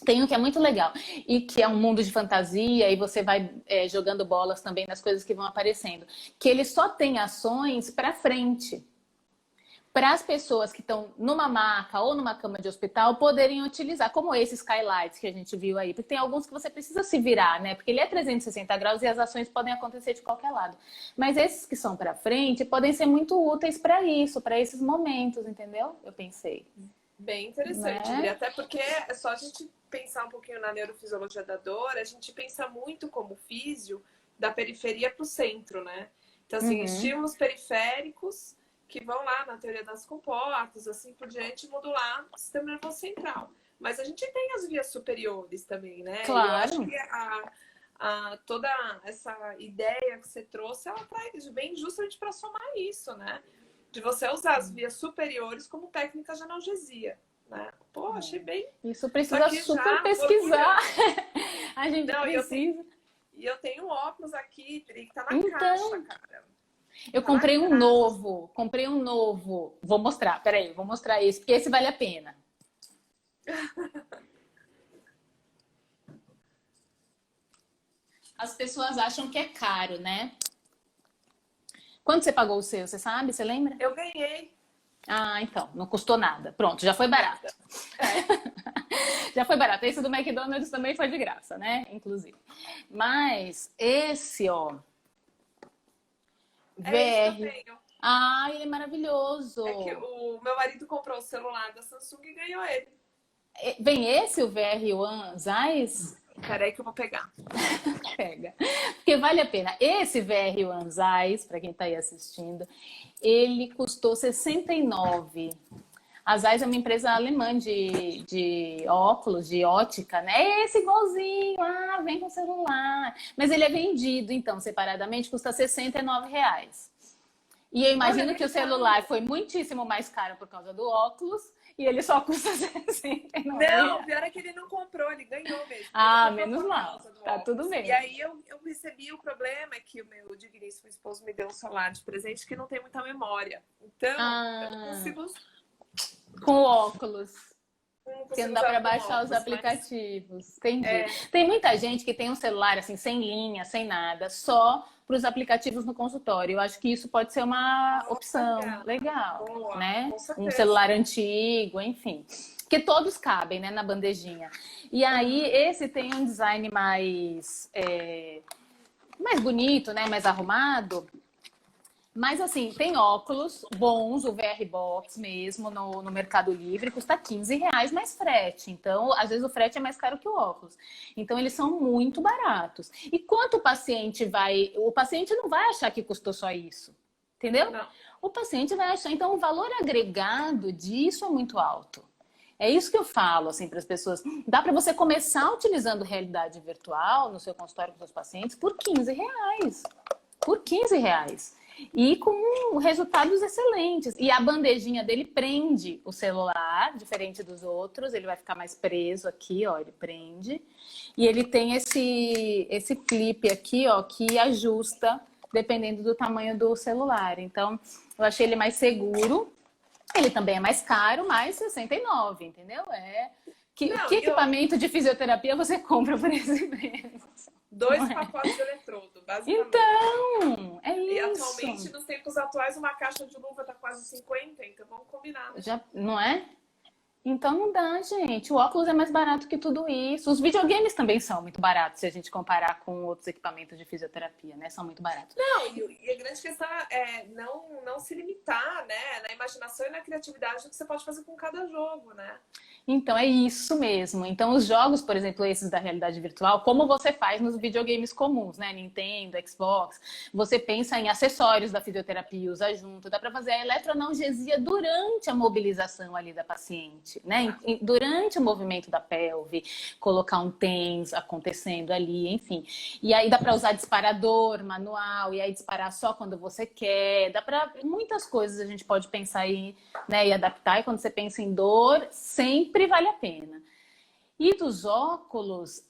Tem um que é muito legal e que é um mundo de fantasia e você vai jogando bolas também nas coisas que vão aparecendo. Que ele só tem ações para frente. Para as pessoas que estão numa maca ou numa cama de hospital poderem utilizar, como esses skylights que a gente viu aí. Porque tem alguns que você precisa se virar, né? Porque ele é 360 graus e as ações podem acontecer de qualquer lado. Mas esses que são para frente podem ser muito úteis para isso, para esses momentos, entendeu? Eu pensei. Bem interessante, né? Até porque é só a gente pensar um pouquinho na neurofisiologia da dor, a gente pensa muito como físio da periferia para o centro, né? Então, assim, estímulos periféricos que vão lá na teoria das comportas, assim por diante, modular o sistema nervoso central. Mas a gente tem as vias superiores também, né? Claro. E eu acho que toda essa ideia que você trouxe, ela traz bem justamente para somar isso, né? De você usar as vias superiores como técnica de analgesia, né? Pô, achei bem... Isso precisa super pesquisar. A gente precisa. Eu tenho óculos aqui, que tá na caixa, cara. Eu comprei um novo. Vou mostrar, peraí, vou mostrar esse, porque esse vale a pena. As pessoas acham que é caro, né? Quanto você pagou o seu, você sabe? Você lembra? Eu ganhei. Ah, então, não custou nada. Pronto, já foi barato. Já foi barato. Esse do McDonald's também foi de graça, né? Inclusive. Mas esse, ó, É esse que eu VR. tenho. Ah, ele é maravilhoso. É que o meu marido comprou o celular da Samsung e ganhou ele. Vem esse, o VR One Zeiss? Peraí que eu vou pegar. Pega. Porque vale a pena. Esse VR One Zeiss, para quem está aí assistindo, ele custou 69. A Zeiss é uma empresa alemã de óculos, de ótica, né? É esse igualzinho, vem com celular. Mas ele é vendido, então, separadamente, custa R$ 69. E eu imagino Olha, que o celular foi muitíssimo mais caro por causa do óculos e ele só custa 69 não, o reais. pior é que ele não comprou, ele ganhou mesmo. Ah, Ele comprou menos por mal. causa do Tá óculos. tudo bem. E aí eu recebi o problema é que o meu digníssimo esposo me deu um celular de presente que não tem muita memória. Então, eu não consigo. Com óculos. Não Porque consigo não dá usar para com baixar os óculos, mas aplicativos. Entendi. é, Tem muita gente que tem um celular assim, sem linha, sem nada, só para os aplicativos no consultório. Eu acho que isso pode ser uma opção olha, legal, boa, né? com Um certeza. celular antigo, enfim. Porque todos cabem, né, na bandejinha. E aí, Uhum. esse tem um design mais bonito, né? Mais arrumado. Mas assim, tem óculos bons, o VR Box mesmo, no Mercado Livre, custa R$ 15 mais frete. Então, às vezes o frete é mais caro que o óculos. Então, eles são muito baratos. E quanto o paciente vai. O paciente não vai achar que custou só isso. Entendeu? Não. O paciente vai achar. Então, o valor agregado disso é muito alto. É isso que eu falo assim para as pessoas. Dá para você começar utilizando realidade virtual no seu consultório com seus pacientes por R$ 15. Por R$ 15. E com resultados excelentes. E a bandejinha dele prende o celular, diferente dos outros. Ele vai ficar mais preso aqui, ó. Ele prende. E ele tem esse clipe aqui, ó, que ajusta dependendo do tamanho do celular. Então, eu achei ele mais seguro. Ele também é mais caro, mas 69, entendeu? Não, Que e outra, equipamento de fisioterapia você compra por esse preço? Não dois é? pacotes de eletrodo, basicamente. Então, é E atualmente, isso. nos tempos atuais, uma caixa de luva tá quase 50, então vamos combinar, né? Já, não é? Então não dá, gente. O óculos é mais barato que tudo isso. Os videogames também são muito baratos, se a gente comparar com outros equipamentos de fisioterapia, né? São muito baratos. Não, e a grande questão é não se limitar, né? Na imaginação e na criatividade do que você pode fazer com cada jogo, né? Então é isso mesmo. Então os jogos, por exemplo, esses da realidade virtual, como você faz nos videogames comuns, né? Nintendo, Xbox, você pensa em acessórios da fisioterapia, usa junto, dá para fazer a eletroanalgesia durante a mobilização ali da paciente, né? Durante o movimento da pelve, colocar um TENS acontecendo ali, enfim. E aí dá para usar disparador manual e aí disparar só quando você quer. Dá para muitas coisas a gente pode pensar aí, né, e adaptar. E quando você pensa em dor, sempre vale a pena. E dos óculos,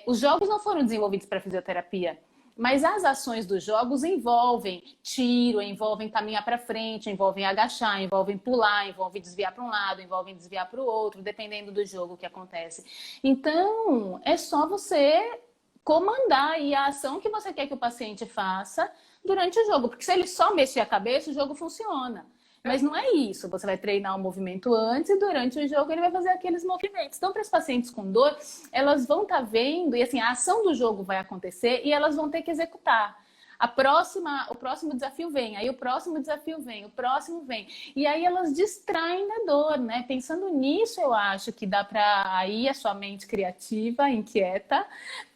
os jogos não foram desenvolvidos para fisioterapia, mas as ações dos jogos envolvem tiro, envolvem caminhar para frente, envolvem agachar, envolvem pular, envolvem desviar para um lado, envolvem desviar para o outro, dependendo do jogo que acontece. Então, é só você comandar aí a ação que você quer que o paciente faça durante o jogo, porque se ele só mexer a cabeça, o jogo funciona. Mas não é isso. Você vai treinar o movimento antes e durante o jogo ele vai fazer aqueles movimentos. Então, para as pacientes com dor, elas vão estar vendo, e assim, a ação do jogo vai acontecer e elas vão ter que executar. O próximo desafio vem, aí o próximo desafio vem, o próximo vem. E aí elas distraem da dor, né? Pensando nisso, eu acho que dá para aí a sua mente criativa, inquieta,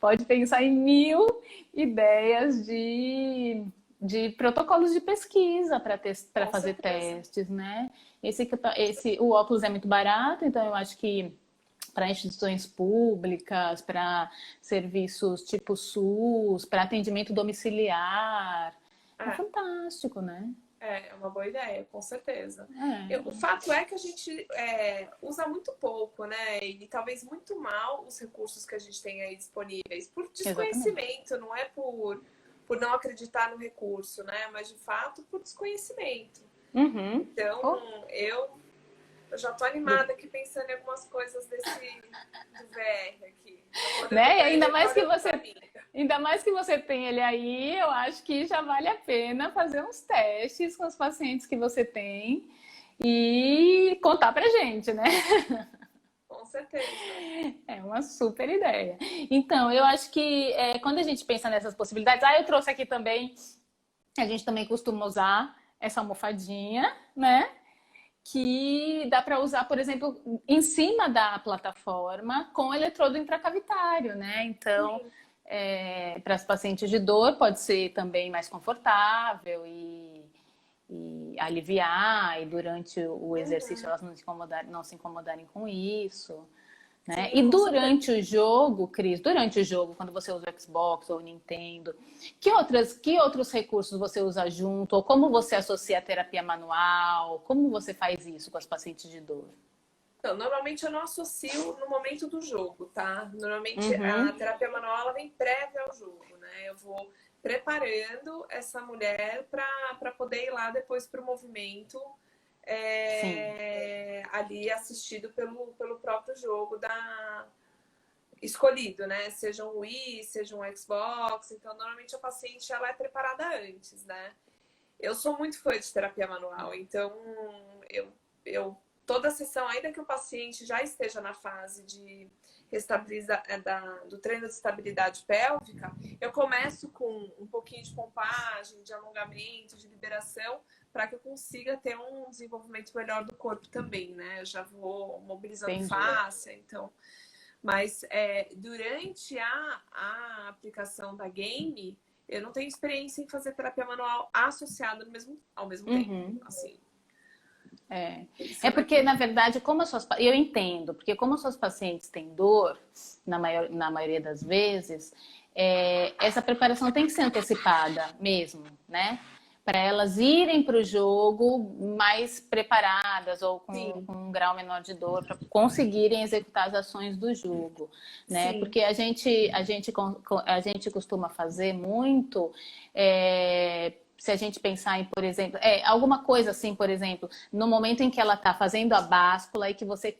pode pensar em mil ideias de protocolos de pesquisa para Com fazer certeza. testes, né? O óculos é muito barato, então eu acho que para instituições públicas, para serviços tipo SUS, para atendimento domiciliar, é É. fantástico, né? É uma boa ideia, com certeza. O É, fato é que a gente usa muito pouco, né? E talvez muito mal os recursos que a gente tem aí disponíveis, por exatamente. desconhecimento, não é por não acreditar no recurso, né? Mas de fato por desconhecimento. Uhum. Então, Oh, eu já tô animada aqui pensando em algumas coisas do VR aqui. Quando eu né? E comprar ele, ele olha pra mim. ainda mais que você tem ele aí, eu acho que já vale a pena fazer uns testes com os pacientes que você tem e contar pra gente, né? Com certeza. É uma super ideia. Então, eu acho que quando a gente pensa nessas possibilidades, eu trouxe aqui também, a gente também costuma usar essa almofadinha, né? Que dá para usar, por exemplo, em cima da plataforma com eletrodo intracavitário, né? Então, Sim, para os pacientes de dor, pode ser também mais confortável e aliviar, e durante o exercício uhum, elas não se incomodarem com isso. Né? sim, E com certeza. durante o jogo, Cris, durante o jogo, quando você usa o Xbox ou o Nintendo, que outros recursos você usa junto? Ou como você associa a terapia manual? Como você faz isso com as pacientes de dor? Então, normalmente eu não associo no momento do jogo, tá? Normalmente a Uhum, terapia manual ela vem prévia ao jogo, né? Eu vou preparando essa mulher para poder ir lá depois para o movimento sim, ali assistido pelo próprio jogo escolhido, né? Seja um Wii, seja um Xbox. Então, normalmente a paciente ela é preparada antes, né? Eu sou muito fã de terapia manual, então eu toda a sessão, ainda que o paciente já esteja na fase de estabilizar do treino de estabilidade pélvica, eu começo com um pouquinho de pompagem, de alongamento, de liberação, para que eu consiga ter um desenvolvimento melhor do corpo também, né? Eu já vou mobilizando entendi. face, então. Mas durante a aplicação da game, eu não tenho experiência em fazer terapia manual associada ao mesmo tempo. Uhum. Assim, É. É pensando porque, aqui. na verdade, eu entendo, porque como as suas pacientes têm dor, na maioria das vezes, essa preparação tem que ser antecipada mesmo, né? Para elas irem para o jogo mais preparadas ou com Sim, um grau menor de dor, para conseguirem executar as ações do jogo, né? sim, Porque a gente costuma fazer muito. Se a gente pensar em, por exemplo, alguma coisa assim, por exemplo, no momento em que ela está fazendo a báscula e que você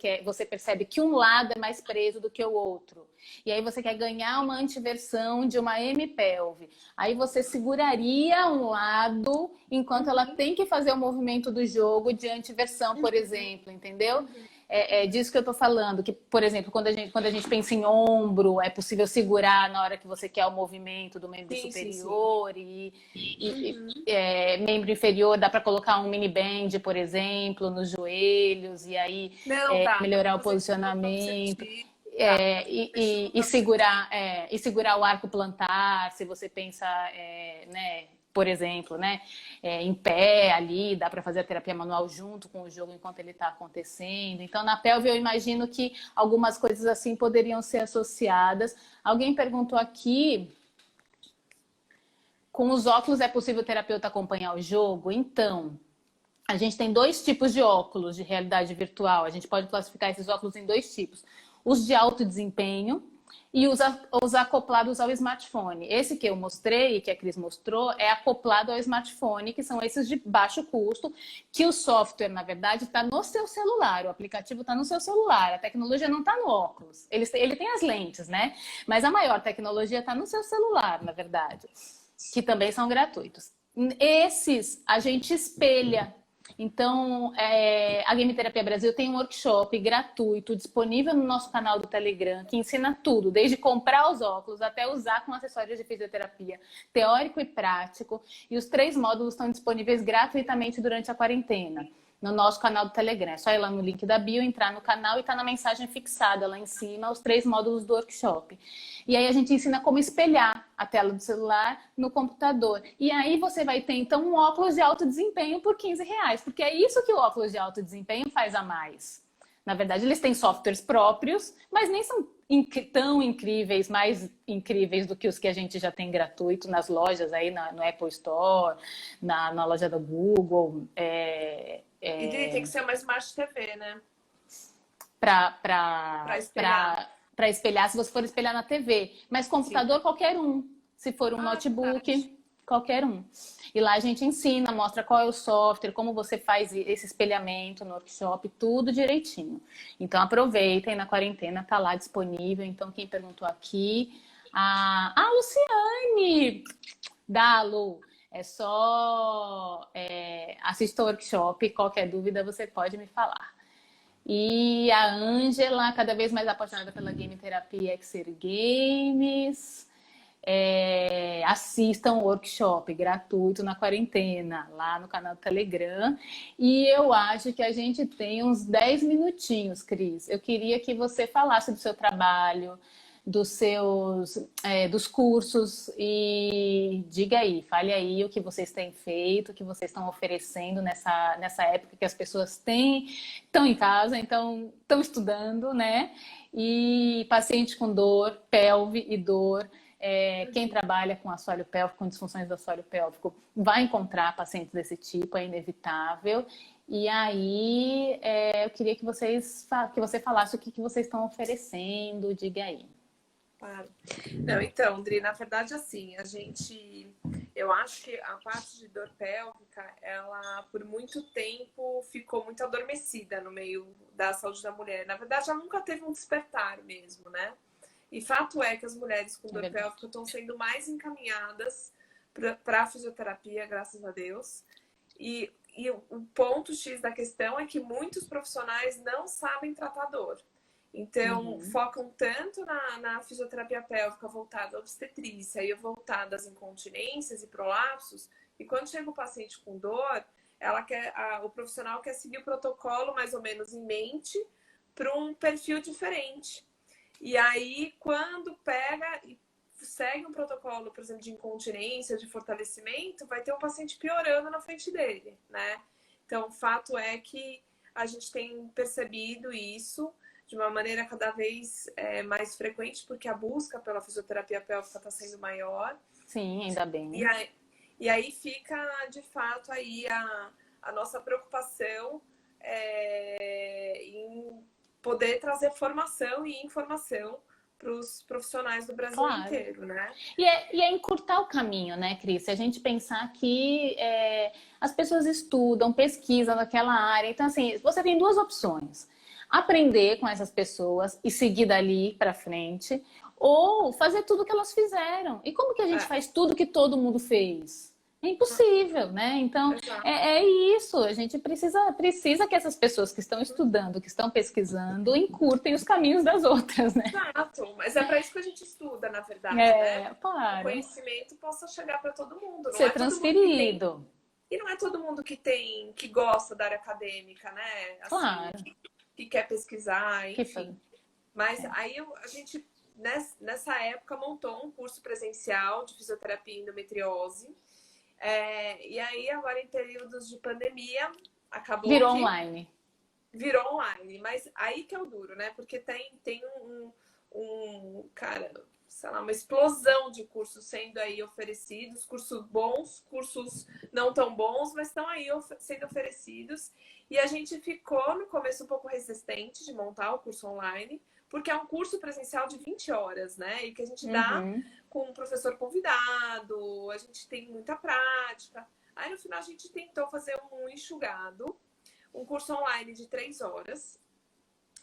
percebe que um lado é mais preso do que o outro. E aí você quer ganhar uma antiversão de uma M-pelve. Aí você seguraria um lado enquanto ela uhum, tem que fazer o movimento do jogo de antiversão, por uhum, exemplo, entendeu? uhum. É disso que eu tô falando, que, por exemplo, quando a gente pensa em ombro, é possível segurar na hora que você quer o movimento do membro Sim, sim, sim. superior e Uhum. membro inferior, dá para colocar um mini band, por exemplo, nos joelhos, e aí Não, dá para melhorar o fazer isso no posicionamento. proprioceptivo, dá para É, fazer e, isso no e, e proprioceptivo. segurar, e segurar o arco plantar, se você pensa, né, por exemplo, né, em pé ali, dá para fazer a terapia manual junto com o jogo enquanto ele está acontecendo. Então, na pelve, eu imagino que algumas coisas assim poderiam ser associadas. Alguém perguntou aqui, com os óculos é possível o terapeuta acompanhar o jogo? Então, a gente tem dois tipos de óculos de realidade virtual. A gente pode classificar esses óculos em dois tipos: os de alto desempenho e os acoplados ao smartphone. Esse que eu mostrei, que a Cris mostrou, é acoplado ao smartphone, que são esses de baixo custo, que o software, na verdade, está no seu celular, o aplicativo está no seu celular, a tecnologia não está no óculos. Ele tem as lentes, né? Mas a maior tecnologia está no seu celular, na verdade, que também são gratuitos. Esses a gente espelha. Então, a Game Terapia Brasil tem um workshop gratuito disponível no nosso canal do Telegram que ensina tudo, desde comprar os óculos até usar com acessórios de fisioterapia, teórico e prático. E os 3 módulos estão disponíveis gratuitamente durante a quarentena no nosso canal do Telegram. É só ir lá no link da bio, entrar no canal e tá na mensagem fixada lá em cima os 3 módulos do workshop. E aí a gente ensina como espelhar a tela do celular no computador. E aí você vai ter, então, um óculos de alto desempenho por R$ 15, porque é isso que o óculos de alto desempenho faz a mais. Na verdade, eles têm softwares próprios, mas nem são tão incríveis, mais incríveis do que os que a gente já tem gratuito nas lojas aí, no Apple Store, na loja do Google. E tem que ser uma Smart TV, né? Para espelhar. Para espelhar, se você for espelhar na TV. Mas Sim. computador, qualquer um. Se for um Ah, verdade. notebook, qualquer um. E lá a gente ensina, mostra qual é o software, como você faz esse espelhamento no workshop, tudo direitinho. Então aproveitem, na quarentena tá lá disponível. Então quem perguntou aqui, a Luciane, Dalo, é só assista o workshop, qualquer dúvida você pode me falar. E a Ângela, cada vez mais apaixonada pela Game Terapia Exer Games. Assistam o workshop gratuito na quarentena, lá no canal do Telegram. E eu acho que a gente tem uns 10 minutinhos, Cris. Eu queria que você falasse do seu trabalho, dos cursos e diga aí, fale aí o que vocês têm feito, o que vocês estão oferecendo nessa época que as pessoas estão em casa, então estão estudando, né? E paciente com dor, pelve e dor. Quem trabalha com assoalho pélvico, com disfunções do assoalho pélvico, vai encontrar pacientes desse tipo, é inevitável. E aí, eu queria que você falasse o que vocês estão oferecendo, diga aí. Claro. Não, então, Dri, na verdade, assim, eu acho que a parte de dor pélvica, ela, por muito tempo, ficou muito adormecida no meio da saúde da mulher. Na verdade, ela nunca teve um despertar mesmo, né? E fato é que as mulheres com dor pélvica estão sendo mais encaminhadas para a fisioterapia, graças a Deus. E o ponto X da questão é que muitos profissionais não sabem tratar dor. Então, focam tanto na fisioterapia pélvica voltada à obstetrícia e voltada às incontinências e prolapsos, e quando chega o paciente com dor, o profissional quer seguir o protocolo mais ou menos em mente para um perfil diferente. E aí, quando pega e segue um protocolo, por exemplo, de incontinência, de fortalecimento, vai ter um paciente piorando na frente dele, né? Então, o fato é que a gente tem percebido isso de uma maneira cada vez mais frequente, porque a busca pela fisioterapia pélvica está sendo maior. Sim, ainda bem. E aí fica, de fato, aí a nossa preocupação em poder trazer formação e informação para os profissionais do Brasil inteiro, né? E é encurtar o caminho, né, Cris? Se a gente pensar que as pessoas estudam, pesquisam naquela área. Então, assim, você tem duas opções. Aprender com essas pessoas e seguir dali para frente, ou fazer tudo que elas fizeram. E como que a gente faz tudo que todo mundo fez? É impossível, né? Então, isso. A gente precisa que essas pessoas que estão estudando, que estão pesquisando, encurtem os caminhos das outras, né? Exato. Mas é para isso que a gente estuda, na verdade, né? Claro. O conhecimento possa chegar para todo mundo. Não ser transferido. E não é todo mundo que gosta da área acadêmica, né? Assim, claro. Que quer pesquisar, enfim. Mas aí a gente, nessa época, montou um curso presencial de fisioterapia e endometriose. E aí, agora, em períodos de pandemia, acabou Virou online. Virou online. Mas aí que é o duro, né? Porque tem cara, sei lá, uma explosão de cursos sendo aí oferecidos. Cursos bons, cursos não tão bons, mas estão aí sendo oferecidos. E a gente ficou, no começo, um pouco resistente de montar o curso online, porque é um curso presencial de 20 horas, né? E que a gente dá com um professor convidado, a gente tem muita prática. Aí, no final, a gente tentou fazer um enxugado, um curso online de 3 horas,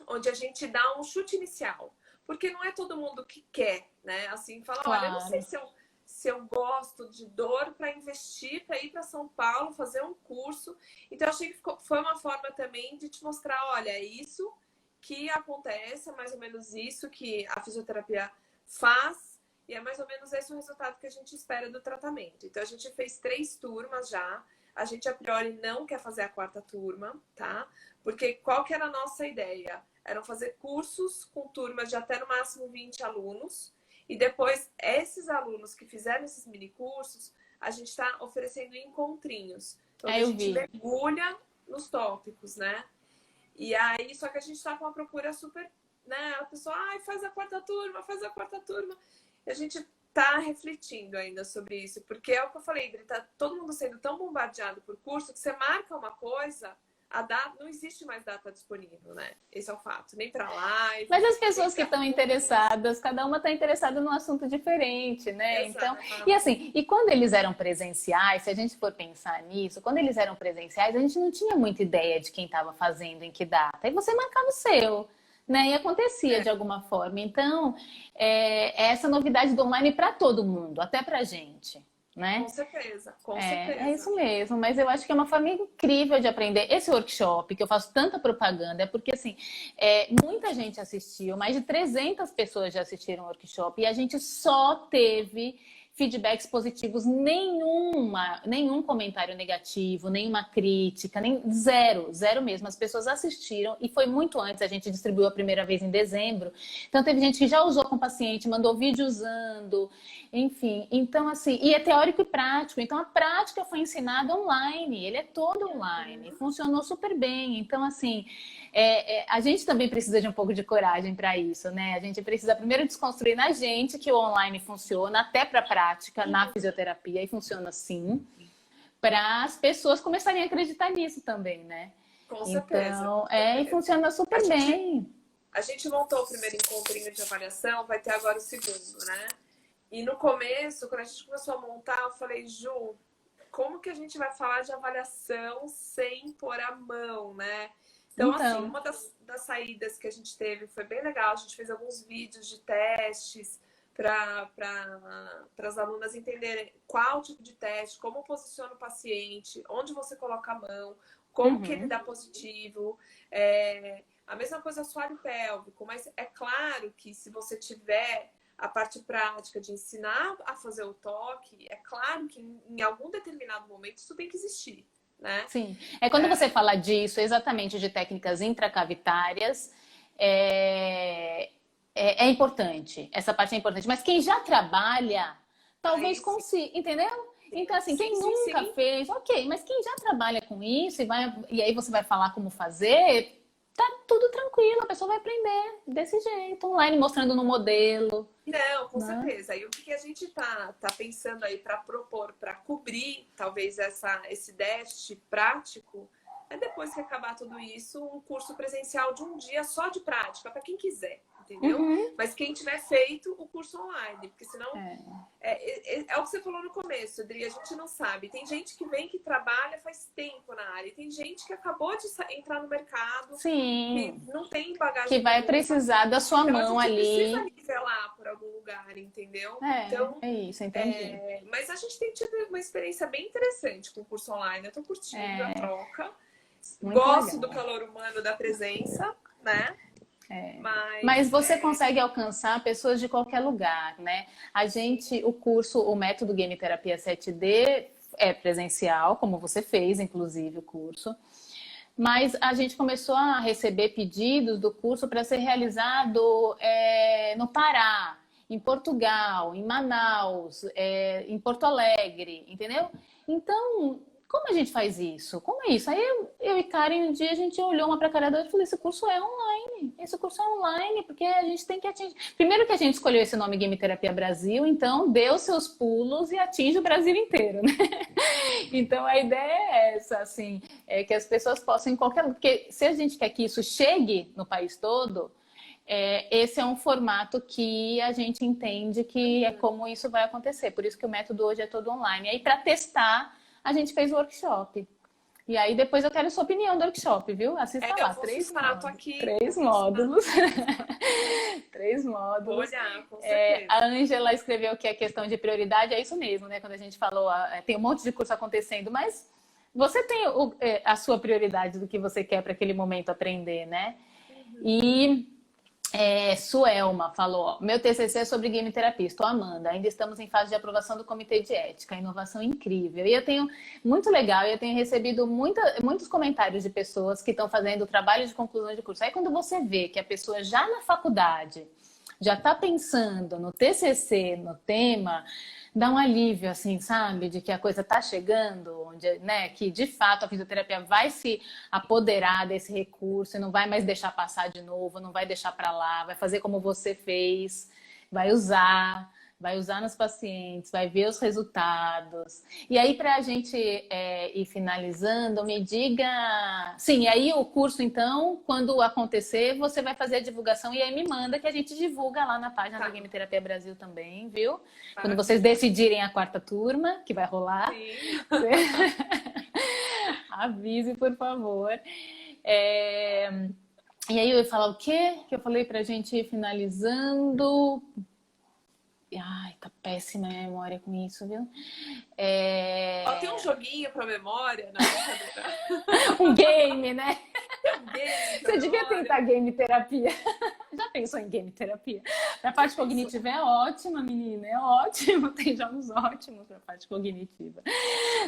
onde a gente dá um chute inicial. Porque não é todo mundo que quer, né? Assim, fala, olha, eu não sei se eu gosto de dor para investir, para ir para São Paulo, fazer um curso. Então, eu achei que foi uma forma também de te mostrar, olha, é isso que acontece, é mais ou menos isso que a fisioterapia faz, e é mais ou menos esse o resultado que a gente espera do tratamento. Então, a gente fez 3 turmas já. A gente, a priori, não quer fazer a 4ª turma, tá? Porque qual que era a nossa ideia? Eram fazer cursos com turmas de até no máximo 20 alunos. E depois, esses alunos que fizeram esses mini cursos, a gente está oferecendo encontrinhos. Então, a gente mergulha nos tópicos, né? E aí, só que a gente está com uma procura super, né? A pessoa, faz a 4ª turma, faz a 4ª turma. E a gente tá refletindo ainda sobre isso. Porque é o que eu falei, tá todo mundo sendo tão bombardeado por curso que você marca uma coisa... A data, não existe mais data disponível, né? Esse é o fato. Nem para live. Mas as pessoas que estão interessadas, cada uma está interessada num assunto diferente, né? Exato. Então, e assim, e quando eles eram presenciais, se a gente for pensar nisso, quando eles eram presenciais, a gente não tinha muita ideia de quem estava fazendo, em que data. E você marcava o seu, né? E acontecia de alguma forma. Então, essa novidade do online para todo mundo, até para a gente. né? Com certeza, com É certeza. isso mesmo, mas eu acho que é uma forma incrível de aprender. Esse workshop, que eu faço tanta propaganda, é porque, assim, muita gente assistiu, mais de 300 pessoas já assistiram o workshop, e a gente só teve feedbacks positivos, nenhum comentário negativo, nenhuma crítica, nem zero, zero mesmo. As pessoas assistiram, e foi muito antes, a gente distribuiu a primeira vez em dezembro, então teve gente que já usou com o paciente, mandou vídeo usando, enfim, então assim, e é teórico e prático, então a prática foi ensinada online, ele é todo online, funcionou super bem, então assim, a gente também precisa de um pouco de coragem para isso, né? A gente precisa primeiro desconstruir na gente que o online funciona, até para a prática, na fisioterapia, e funciona assim, para as pessoas começarem a acreditar nisso também, né? Com certeza, Então, com e certeza. funciona A super gente, bem. a gente montou o primeiro encontrinho de avaliação, vai ter agora o segundo, né? E no começo, quando a gente começou a montar, eu falei, Ju, como que a gente vai falar de avaliação sem pôr a mão, né? Então, assim, Então, uma das saídas que a gente teve foi bem legal. A gente fez alguns vídeos de testes para as alunas entenderem qual tipo de teste, como posiciona o paciente, onde você coloca a mão, como que ele dá positivo. A mesma coisa assoalho pélvico, mas é claro que se você tiver a parte prática de ensinar a fazer o toque, é claro que em algum determinado momento isso tem que existir, né? sim. Quando você fala disso, exatamente de técnicas intracavitárias, é, é importante. Essa parte é importante. Mas quem já trabalha, talvez Aí sim, consiga, entendeu? Então, assim, sim, quem sim, nunca sim. fez, ok, mas quem já trabalha com isso e aí você vai falar como fazer, tá tudo tranquilo, a pessoa vai aprender desse jeito, online, mostrando no modelo, Não, com né? certeza. E o que a gente tá pensando aí para propor, para cobrir talvez esse déficit prático, é depois que acabar tudo isso, um curso presencial de um dia só de prática, para quem quiser, entendeu? Uhum. Mas quem tiver feito o curso online, porque senão É. é o que você falou no começo, Adri, a gente não sabe. Tem gente que vem que trabalha faz tempo na área, e tem gente que acabou de entrar no mercado, que Sim, não tem que bagagem vai nenhuma. precisar da sua Então a mão gente precisa ali. nivelar por algum lugar, entendeu? É, Então, é isso, entendi. mas a gente tem tido uma experiência bem interessante com o curso online. Eu tô curtindo a É, troca. muito Gosto do legal. calor humano da presença, né? Mas Mas você consegue alcançar pessoas de qualquer lugar, né? A gente, o método Game Terapia 7D é presencial, como você fez, inclusive, o curso. Mas a gente começou a receber pedidos do curso para ser realizado no Pará, em Portugal, em Manaus, em Porto Alegre, entendeu? Então, como a gente faz isso? Como é isso? Aí eu e Karen, um dia a gente olhou uma para a cara da outra e falou: esse curso é online. Esse curso é online, porque a gente tem que atingir. Primeiro que a gente escolheu esse nome Game Terapia Brasil, então deu seus pulos e atinge o Brasil inteiro, né? Então a ideia é essa, assim, que as pessoas possam em qualquer. Porque se a gente quer que isso chegue no país todo, esse é um formato que a gente entende que é como isso vai acontecer. Por isso que o método hoje é todo online. E aí, para testar, a gente fez o workshop. E aí, depois eu quero sua opinião do workshop, viu? Assista eu lá, vou cismar, tô aqui, três vou cismar. módulos. Três Vou módulos. olhar, com A certeza. Ângela escreveu que é questão de prioridade, é isso mesmo, né? Quando a gente falou, tem um monte de curso acontecendo, mas você tem a sua prioridade do que você quer para aquele momento aprender, né? E Suelma falou, ó, meu TCC é sobre game terapia, estou amando, ainda estamos em fase de aprovação do comitê de ética, inovação incrível. E eu tenho, muito legal, eu tenho recebido muitos comentários de pessoas que estão fazendo trabalho de conclusão de curso. Aí quando você vê que a pessoa já na faculdade já está pensando no TCC, no tema, dá um alívio, assim, sabe? De que a coisa está chegando, onde, né? Que de fato a fisioterapia vai se apoderar desse recurso e não vai mais deixar passar de novo, não vai deixar para lá, vai fazer como você fez, vai usar. Vai usar nos pacientes, vai ver os resultados. E aí, para a gente ir finalizando, me diga. Sim, e aí o curso, então, quando acontecer, você vai fazer a divulgação e aí me manda que a gente divulga lá na página da Tá, Game Terapia Brasil também, viu? Quando vocês maravilha. decidirem a quarta turma, que vai rolar, Sim. avise, por favor. E aí eu ia falar o quê? Que eu falei para a gente ir finalizando. Ai, tá péssima a minha memória com isso, viu? Ó, tem um joguinho pra memória, não, Um game, né? tem um game pra Você devia memória. tentar game terapia. Já pensou em game terapia? Para a parte cognitiva é ótima, menina, é ótimo. Tem jogos ótimos para a parte cognitiva.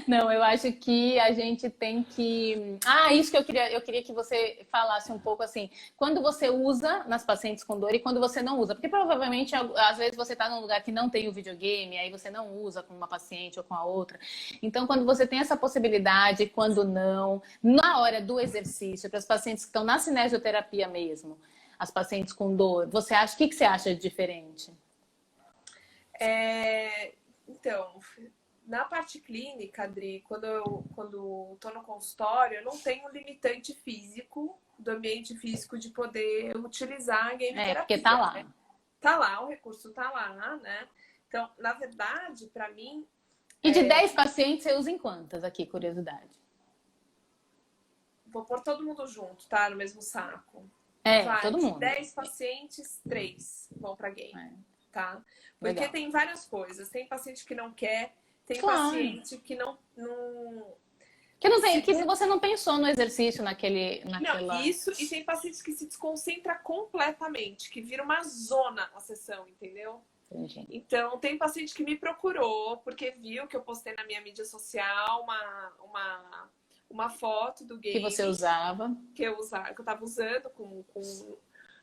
Não, eu acho que a gente tem que... isso que eu queria que você falasse um pouco assim, quando você usa nas pacientes com dor e quando você não usa. Porque provavelmente, às vezes, você está num lugar que não tem o videogame, aí você não usa com uma paciente ou com a outra. Então, quando você tem essa possibilidade, quando não, na hora do exercício, para as pacientes que estão na cinesioterapia mesmo, as pacientes com dor, você acha, o que você acha de diferente? Então, na parte clínica, Adri, quando eu tô no consultório, eu não tenho limitante físico, do ambiente físico de poder utilizar a game terapia. Porque tá lá. Né? Tá lá, o recurso tá lá, né? Então, na verdade, para mim... E de 10 pacientes, você usa em quantas aqui, curiosidade? Vou pôr todo mundo junto, tá? No mesmo saco. Todo mundo. De 10 pacientes, 3 vão para game, tá? Porque Legal. tem várias coisas. Tem paciente que não quer, tem Claro. paciente que não que não tem, que você não pensou no exercício naquela... Não, isso, e tem pacientes que se desconcentra completamente, que vira uma zona a sessão, entendeu? Entendi. Então, tem paciente que me procurou porque viu que eu postei na minha mídia social uma foto do game. Que você usava. Que eu tava usando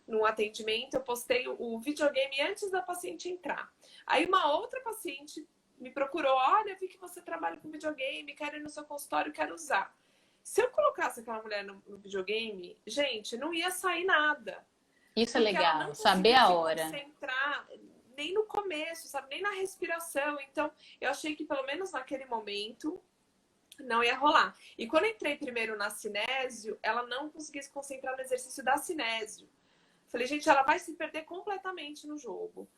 no atendimento. Eu postei o videogame antes da paciente entrar. Aí uma outra paciente me procurou. Olha, vi que você trabalha com videogame, quero ir no seu consultório, quero usar. Se eu colocasse aquela mulher no videogame, gente, não ia sair nada. Isso é legal, saber a hora. Concentrar nem no começo, sabe? Nem na respiração. Então, eu achei que pelo menos naquele momento não ia rolar. E quando eu entrei primeiro na cinésio, ela não conseguia se concentrar no exercício da cinésio. Falei, gente, ela vai se perder completamente no jogo.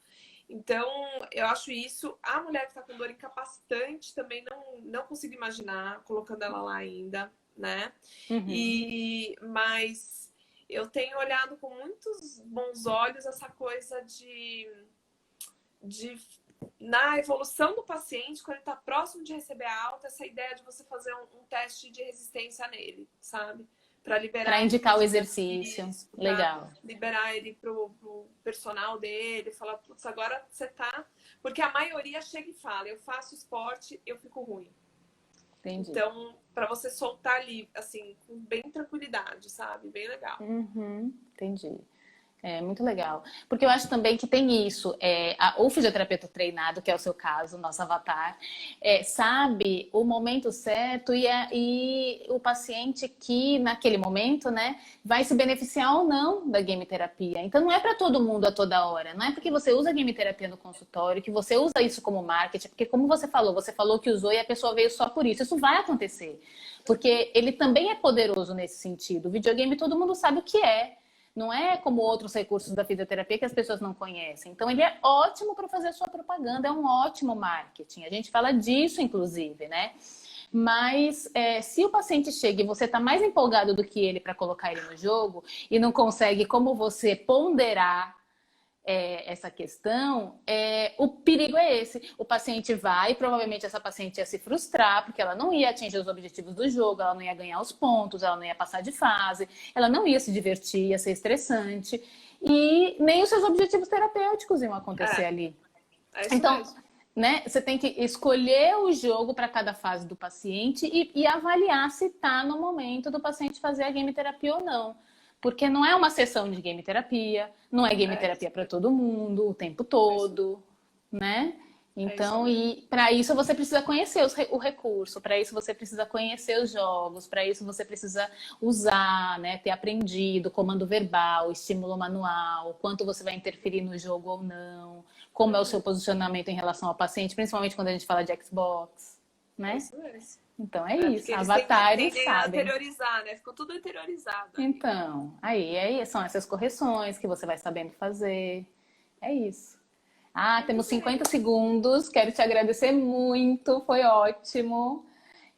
Então, eu acho isso. A mulher que está com dor incapacitante também não consigo imaginar colocando ela lá ainda, né? Mas eu tenho olhado com muitos bons olhos essa coisa de na evolução do paciente, quando ele está próximo de receber a alta, essa ideia de você fazer um teste de resistência nele, sabe? Para liberar. Para indicar o exercício. Legal. Liberar ele pro personal dele, falar, putz, agora você tá. Porque a maioria chega e fala, eu faço esporte, eu fico ruim. Entendi. Então, para você soltar ali, assim, com bem tranquilidade, sabe? Bem legal. Entendi. É muito legal. Porque eu acho também que tem isso. O fisioterapeuta treinado, que é o seu caso, nosso avatar, sabe o momento certo e o paciente que, naquele momento, né, vai se beneficiar ou não da game terapia. Então, não é para todo mundo a toda hora. Não é porque você usa game terapia no consultório, que você usa isso como marketing. Porque, como você falou que usou e a pessoa veio só por isso. Isso vai acontecer. Porque ele também é poderoso nesse sentido. O videogame, todo mundo sabe o que é. Não é como outros recursos da fisioterapia que as pessoas não conhecem. Então, ele é ótimo para fazer a sua propaganda, é um ótimo marketing. A gente fala disso, inclusive, né? Mas se o paciente chega e você está mais empolgado do que ele para colocar ele no jogo e não consegue, como você, ponderar essa questão, o perigo é esse. O paciente vai, provavelmente essa paciente ia se frustrar, porque ela não ia atingir os objetivos do jogo, ela não ia ganhar os pontos, ela não ia passar de fase, ela não ia se divertir, ia ser estressante, e nem os seus objetivos terapêuticos iam acontecer ali. Então, né, você tem que escolher o jogo para cada fase do paciente e avaliar se está no momento do paciente fazer a game terapia ou não. Porque não é uma sessão de game terapia, não é game terapia para todo mundo o tempo todo, né? Então, e para isso você precisa conhecer o recurso, para isso você precisa conhecer os jogos, para isso você precisa usar, né? Ter aprendido comando verbal, estímulo manual, quanto você vai interferir no jogo ou não, como é o seu posicionamento em relação ao paciente, principalmente quando a gente fala de Xbox, né? Isso mesmo. Então é isso, avatares sabem. Interiorizar, né? Ficou tudo interiorizado. Então, aí são essas correções que você vai sabendo fazer. É isso. Temos 50 segundos. Quero te agradecer muito, foi ótimo.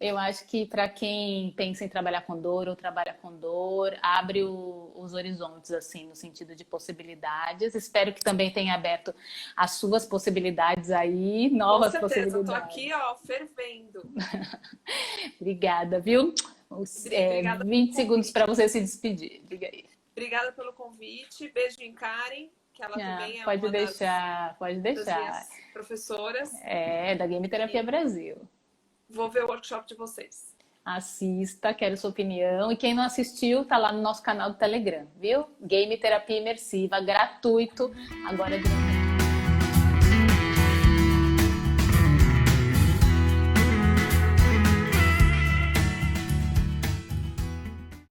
Eu acho que para quem pensa em trabalhar com dor ou trabalha com dor, abre os horizontes, assim, no sentido de possibilidades. Espero que também tenha aberto as suas possibilidades aí, Com novas certeza, tô possibilidades. aqui, ó, fervendo. Obrigada, viu? Obrigada pelo 20 segundos para convite. você se despedir. Diga aí. Obrigada pelo convite. Beijo em Karen, que ela Ah, também é pode uma deixar, pode das deixar. minhas professoras. É da Game Terapia E Brasil. vou ver o workshop de vocês. Assista, quero sua opinião. E quem não assistiu, tá lá no nosso canal do Telegram, viu? Game Terapia Imersiva, gratuito, agora de